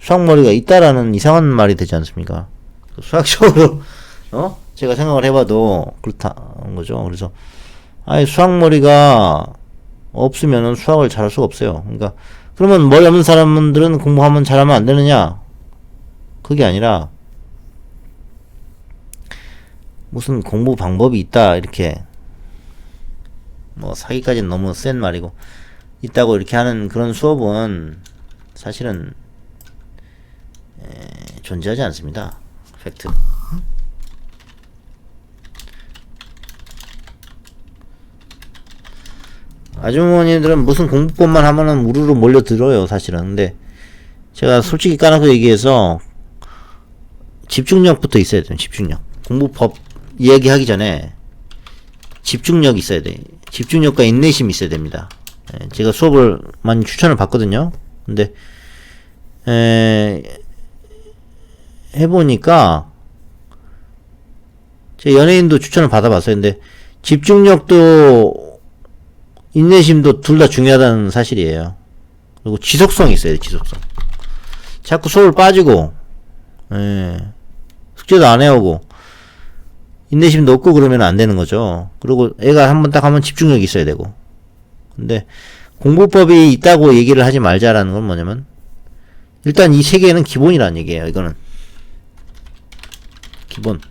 수학머리가 있다라는 이상한 말이 되지 않습니까? 수학적으로 제가 생각을 해봐도 그렇다는 거죠. 그래서 아예 수학머리가 없으면은 수학을 잘할 수가 없어요. 그러니까 그러면 머리 없는 사람들은 공부하면 잘하면 안 되느냐? 그게 아니라 무슨 공부 방법이 있다 이렇게 뭐 사기까지는 너무 센 말이고 있다고 이렇게 하는 그런 수업은 사실은 존재하지 않습니다. 팩트. 아주머니들은 무슨 공부법만 하면은 우르르 몰려들어요, 사실은. 근데 제가 솔직히 까놓고 얘기해서 집중력부터 있어야 돼요. 집중력. 공부법 이야기하기 전에 집중력이 있어야 돼. 집중력과 인내심이 있어야 됩니다. 제가 수업을 많이 추천을 받거든요. 근데 해보니까 제 연예인도 추천을 받아봤어요. 근데 집중력도 인내심도 둘 다 중요하다는 사실이에요. 그리고 지속성이 있어야 돼. 지속성. 자꾸 수업을 빠지고 숙제도 안 해오고 인내심도 없고 그러면 안 되는 거죠. 그리고 애가 한번 딱 하면 집중력이 있어야 되고. 근데 공부법이 있다고 얘기를 하지 말자라는 건 뭐냐면 일단 이 세 개는 기본이라는 얘기예요. 이거는 기본.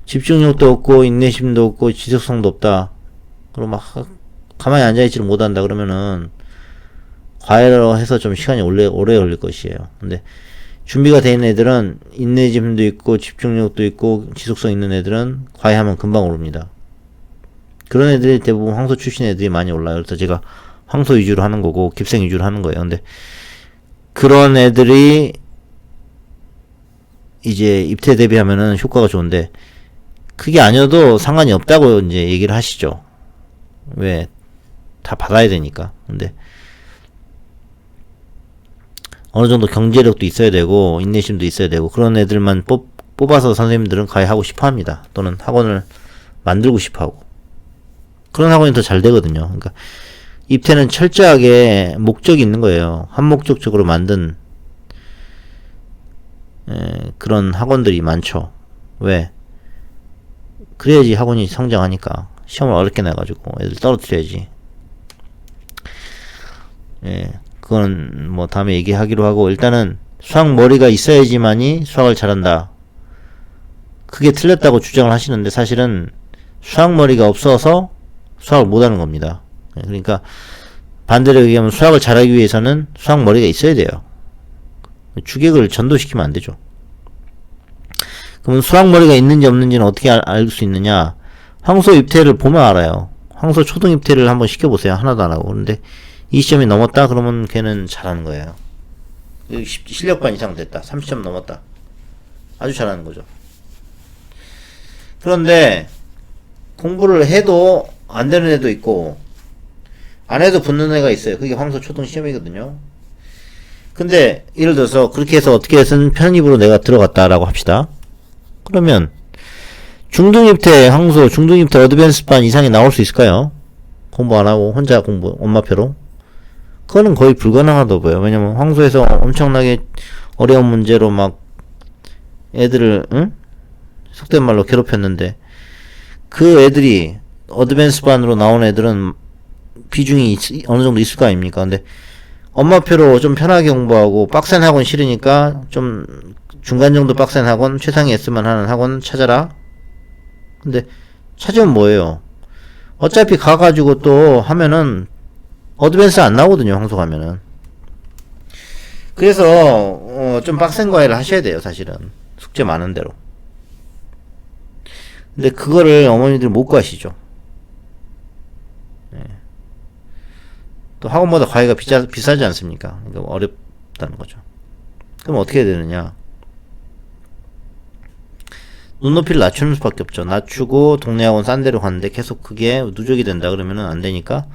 집중력도 없고 인내심도 없고 지속성도 없다. 그럼 막 가만히 앉아있지를 못한다 그러면은 과외로 해서 좀 시간이 오래 걸릴 것이에요. 근데 준비가 돼 있는 애들은 인내심도 있고 집중력도 있고 지속성 있는 애들은 과외하면 금방 오릅니다. 그런 애들이 대부분 황소 출신 애들이 많이 올라요. 그래서 제가 황소 위주로 하는 거고 깁생 위주로 하는 거예요. 근데 그런 애들이 이제 입퇴 대비하면은 효과가 좋은데 그게 아니어도 상관이 없다고 이제 얘기를 하시죠. 왜? 다 받아야 되니까. 근데 어느 정도 경제력도 있어야 되고 인내심도 있어야 되고 그런 애들만 뽑아서 선생님들은 과외하고 싶어 합니다. 또는 학원을 만들고 싶어 하고. 그런 학원이 더 잘 되거든요. 그러니까 입퇴는 철저하게 목적이 있는 거예요. 한목적적으로 만든 그런 학원들이 많죠. 왜? 그래야지 학원이 성장하니까. 시험을 어렵게 내가지고 애들 떨어뜨려야지. 그건 뭐 다음에 얘기하기로 하고 일단은 수학 머리가 있어야지만이 수학을 잘한다. 그게 틀렸다고 주장을 하시는데 사실은 수학 머리가 없어서 수학을 못하는 겁니다. 그러니까 반대로 얘기하면 수학을 잘하기 위해서는 수학 머리가 있어야 돼요. 주객을 전도시키면 안 되죠. 그러면 수학 머리가 있는지 없는지는 어떻게 알 수 있느냐? 황소 입퇴를 보면 알아요. 황소 초등 입퇴를 한번 시켜보세요. 하나도 안 하고. 그런데 이 시점이 넘었다 그러면 걔는 잘하는 거예요. 실력반 이상 됐다. 30점 넘었다. 아주 잘하는 거죠. 그런데 공부를 해도 안 되는 애도 있고 안 해도 붙는 애가 있어요. 그게 황소 초등 시험이거든요. 근데 예를 들어서 그렇게 해서 어떻게 해서는 편입으로 내가 들어갔다라고 합시다. 그러면 중등입퇴 황소 중등입퇴 어드밴스반 이상이 나올 수 있을까요? 공부 안 하고 혼자 공부 엄마표로? 그거는 거의 불가능하다고 보여요. 왜냐면 황소에서 엄청나게 어려운 문제로 막 애들을 속된 말로 괴롭혔는데 그 애들이 어드밴스반으로 나온 애들은 비중이 어느 정도 있을 거 아닙니까? 근데 엄마표로 좀 편하게 공부하고 빡센 학원 싫으니까 좀 중간 정도 빡센 학원, 최상위 S만 하는 학원 찾아라. 근데 찾으면 뭐예요? 어차피 가가지고 또 하면은 어드밴스 안 나오거든요. 황소 가면은. 그래서 좀 빡센 과외를 하셔야 돼요. 사실은 숙제 많은 대로. 근데 그거를 어머니들 못 가시죠. 또 학원마다 과외가 비싸지 않습니까? 그러니까 어렵다는 거죠. 그럼 어떻게 해야 되느냐? 눈높이를 낮추는 수밖에 없죠. 낮추고 동네 학원 싼 데로 갔는데 계속 그게 누적이 된다 그러면은 안 되니까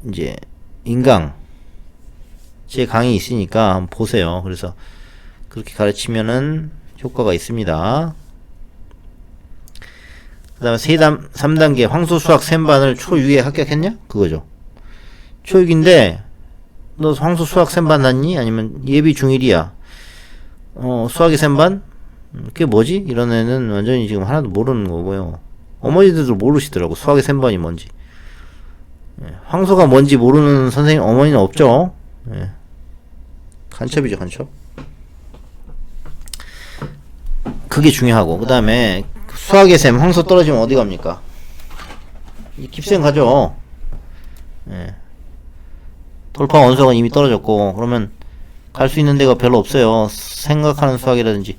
이제 인강 제 강의 있으니까 한번 보세요. 그래서 그렇게 가르치면은 효과가 있습니다. 그 다음에 3단계 황소 수학 샘반을 초6에 합격했냐? 그거죠. 초6인데 너 황소 수학 샘반 났니? 아니면 예비 중1이야. 수학의 샘반? 그게 뭐지? 이런 애는 완전히 지금 하나도 모르는 거고요. 어머니들도 모르시더라고. 수학의 샘반이 뭔지. 황소가 뭔지 모르는 선생님, 어머니는 없죠. 간첩이죠, 간첩. 그게 중요하고. 그 다음에 수학의 샘, 황소 떨어지면 어디 갑니까? 깁생 가죠. 돌파 원소가 이미 떨어졌고, 그러면 갈 수 있는 데가 별로 없어요. 생각하는 수학이라든지.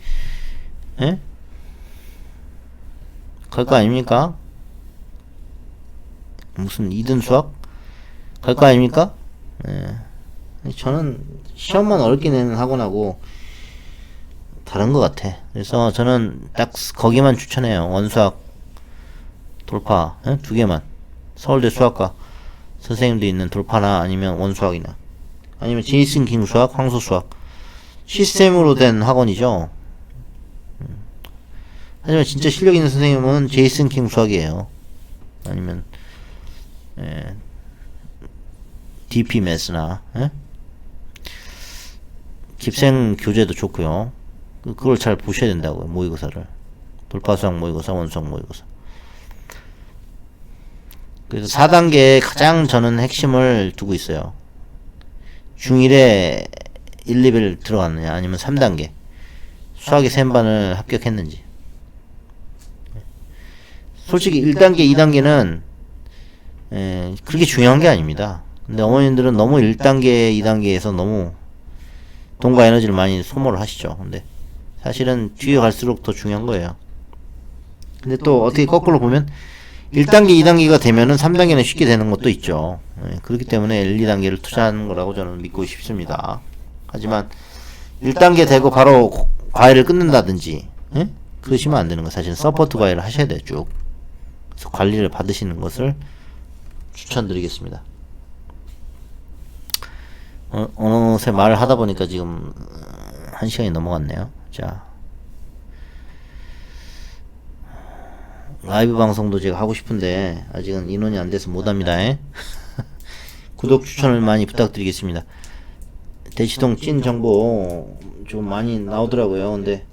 갈 거 아닙니까? 무슨 2등 수학? 갈 거 아닙니까? 저는 시험만 어렵게 내는 학원하고 다른 것 같아. 그래서 저는 딱 거기만 추천해요. 원수학 돌파 2개만. 서울대 수학과 선생님도 있는 돌파나 아니면 원수학이나 아니면 제이슨 킹 수학, 황소 수학 시스템으로 된 학원이죠. 하지만 진짜 실력 있는 선생님은 제이슨 킹 수학이에요. 아니면 DP 매스나 깁생 교재도 좋고요. 그걸 잘 보셔야 된다고요. 모의고사를. 돌파수학 모의고사, 원수학 모의고사. 그래서 4단계에 가장 저는 핵심을 두고 있어요. 중1에 1, 2별 들어갔느냐 아니면 3단계 수학의 샘반을 합격했는지. 솔직히 1단계, 2단계는 그렇게 중요한 게 아닙니다. 근데 어머님들은 너무 1단계, 2단계에서 너무 돈과 에너지를 많이 소모를 하시죠. 근데 사실은 뒤에 갈수록 더 중요한 거예요. 근데 또 어떻게 거꾸로 보면 1단계, 2단계가 되면은 3단계는 쉽게 되는 것도 있죠. 그렇기 때문에 1, 2단계를 투자하는 거라고 저는 믿고 싶습니다. 하지만 1단계 되고 바로 과외를 끊는다든지 그러시면 안 되는 거예요. 사실은 서포트 과외를 하셔야 돼요. 쭉. 그래서 관리를 받으시는 것을 추천드리겠습니다. 어느새 말을 하다 보니까 지금 1시간이 넘어갔네요. 자, 라이브 방송도 제가 하고 싶은데 아직은 인원이 안 돼서 못합니다. 구독 추천을 많이 부탁드리겠습니다. 대치동 찐 정보 좀 많이 나오더라고요. 근데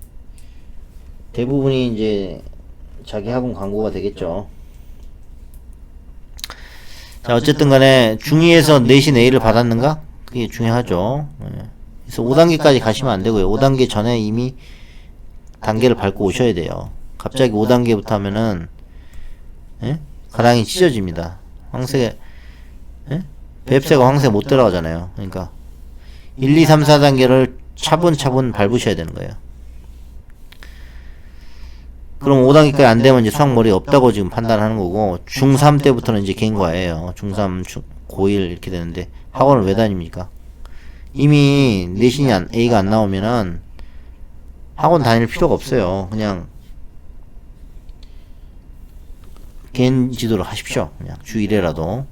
대부분이 이제 자기 학원 광고가 되겠죠. 자, 어쨌든 간에 중2에서 내신 A를 받았는가? 그게 중요하죠. 그래서 5단계까지 가시면 안 되고요. 5단계 전에 이미 단계를 밟고 오셔야 돼요. 갑자기 5단계부터 하면은 가랑이 찢어집니다. 황새 뱁새가 황새 못 들어가잖아요. 그러니까 1, 2, 3, 4단계를 차분차분 밟으셔야 되는 거예요. 그럼 5단계까지 안 되면 이제 수학머리 없다고 지금 판단하는 거고, 중3 때부터는 이제 개인과예요. 중3, 고1 이렇게 되는데 학원을 왜 다닙니까? 이미 내신이 A가 안 나오면은 학원 다닐 필요가 없어요. 그냥 개인 지도를 하십시오. 그냥 주 1회라도.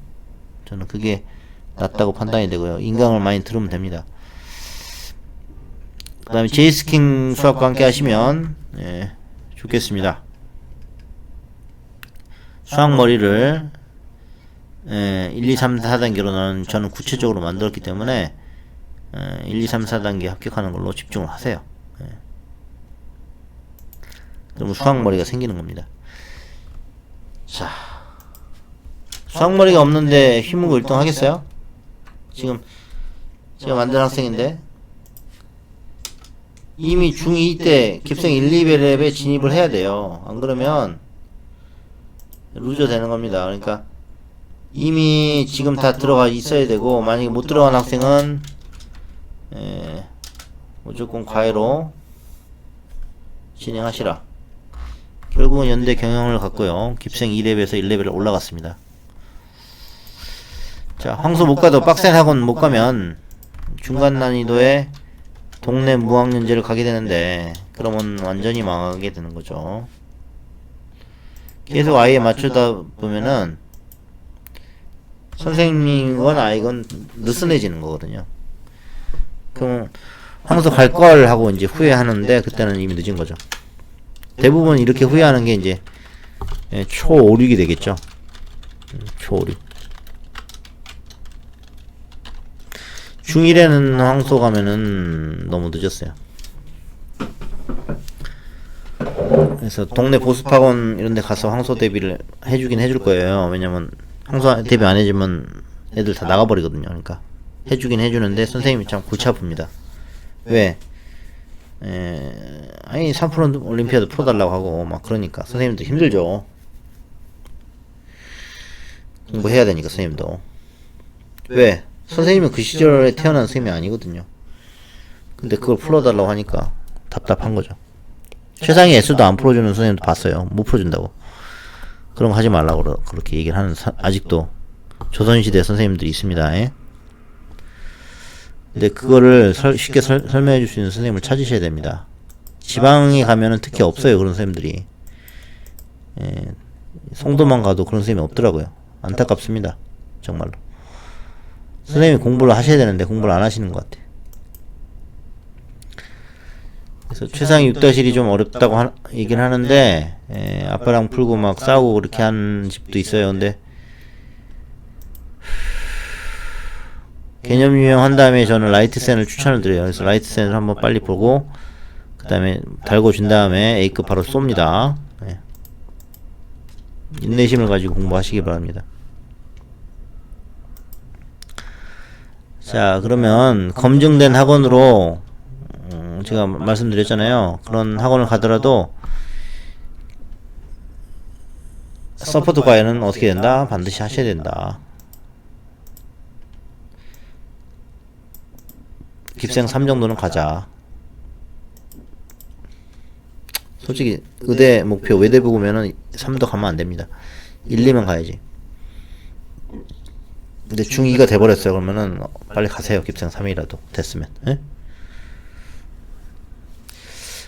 저는 그게 낫다고 판단이 되고요. 인강을 많이 들으면 됩니다. 그 다음에 제이스킹 수학과 함께 하시면 좋겠습니다. 수학머리를 1, 2, 3, 4단계로는 저는 구체적으로 만들었기 때문에 1, 2, 3, 4단계 합격하는 걸로 집중을 하세요. 그러면 수학머리가 생기는 겁니다. 자, 수학머리가 없는데 휘문고 1등 하겠어요? 지금 제가 만든 학생인데 이미 중2 때 깁생 1, 2랩에 진입을 해야 돼요. 안 그러면 루저 되는 겁니다. 그러니까 이미 지금 다 들어가 있어야 되고, 만약에 못 들어간 학생은 무조건 과외로 진행하시라. 결국은 연대 경영을 갖고요. 깁생 2랩에서 1레벨을 올라갔습니다. 자, 황소 못 가도 빡센 학원 못 가면 중간 난이도의 동네 무학년제를 가게 되는데, 그러면 완전히 망하게 되는 거죠. 계속 아이에 맞추다 보면은 선생님이거나 이건 느슨해지는 거거든요. 그럼 황소 갈 걸 하고 이제 후회하는데 그때는 이미 늦은 거죠. 대부분 이렇게 후회하는 게 이제 초5, 6이 되겠죠. 초5, 6. 중1에는 황소 가면은 너무 늦었어요. 그래서 동네 보습학원 이런 데 가서 황소 대비를 해주긴 해줄 거예요. 왜냐면 황소 대비 안 해주면 애들 다 나가버리거든요. 그러니까 해주긴 해주는데 선생님이 참 골치 아픕니다. 왜? 아니 3% 올림피아드 풀어달라고 하고 막 그러니까 선생님도 힘들죠. 공부해야 되니까 선생님도. 왜? 선생님은 그 시절에 태어난 선생님이 아니거든요. 근데 그걸 풀어달라고 하니까 답답한 거죠. 최상위 S도 안 풀어주는 선생님도 봤어요. 못 풀어준다고. 그런 거 하지 말라고 그렇게 얘기를 하는 아직도 조선시대 선생님들이 있습니다. 예? 근데 그거를 쉽게 설명해 줄 수 있는 선생님을 찾으셔야 됩니다. 지방에 가면은 특히 없어요. 그런 선생님들이. 송도만 가도 그런 선생님이 없더라고요. 안타깝습니다. 정말로. 선생님이 공부를 하셔야 되는데 공부를 안 하시는 것 같아요. 그래서 최상위 6-1이 좀 어렵다고 얘기를 하는데 아빠랑 풀고 막 싸우고 그렇게 하는 집도 있어요. 근데 개념 유형한 다음에 저는 라이트센을 추천을 드려요. 그래서 라이트센을 한번 빨리 보고 그 다음에 달고 준 다음에 A급 바로 쏩니다. 인내심을 가지고 공부하시기 바랍니다. 자, 그러면 검증된 학원으로 제가 말씀드렸잖아요. 그런 학원을 가더라도 서포트 과외는 어떻게 된다? 반드시 하셔야 된다. 깁생 3 정도는 가자. 솔직히 의대 목표 외대부 보면은 3도 가면 안 됩니다. 1, 2면 가야지. 근데 중2가 돼버렸어요. 그러면은 빨리 가세요. 깁생 3이라도 됐으면. 예?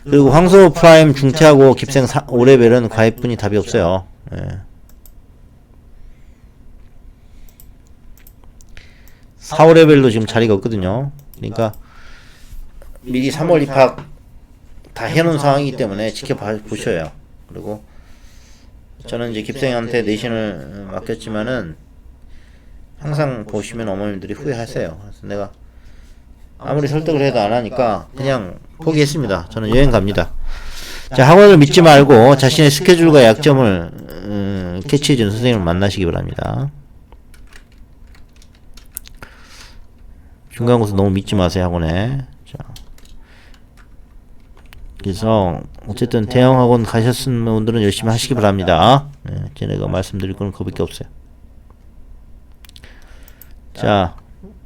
그리고 황소 프라임 중퇴하고 깁생 5레벨은 과외뿐이 답이 없어요. 예. 4, 5레벨도 지금 자리가 없거든요. 그러니까 미리 3월 입학 다 해놓은 상황이기 때문에 지켜보셔요. 그리고 저는 이제 깁생한테 내신을 맡겼지만은 항상 보시면 어머님들이 후회하세요. 그래서 내가 아무리 설득을 해도 안 하니까 그냥 포기했습니다. 저는 여행 갑니다. 자, 학원을 믿지 말고 자신의 스케줄과 약점을 캐치해주는 선생님을 만나시기 바랍니다. 중간고사 너무 믿지 마세요, 학원에. 자, 그래서 어쨌든 대형 학원 가셨은 분들은 열심히 하시기 바랍니다. 제가 말씀드릴 건 그밖에 없어요. 자,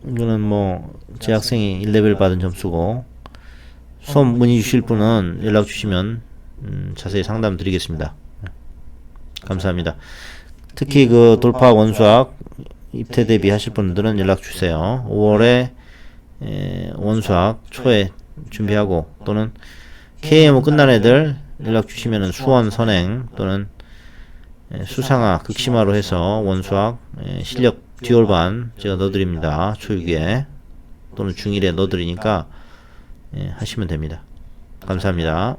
이거는 뭐 제 학생이 1레벨 받은 점수고 수업 문의 주실 분은 연락 주시면 자세히 상담 드리겠습니다. 감사합니다. 특히 그 돌파 원수학 입퇴 대비 하실 분들은 연락 주세요. 5월에 원수학 초에 준비하고 또는 KMO 끝난 애들 연락 주시면은 수원 선행 또는 수상화 극심화로 해서 원수학 실력 듀얼반 제가 넣어드립니다. 초6에 또는 중1에 넣어드리니까 하시면 됩니다. 감사합니다.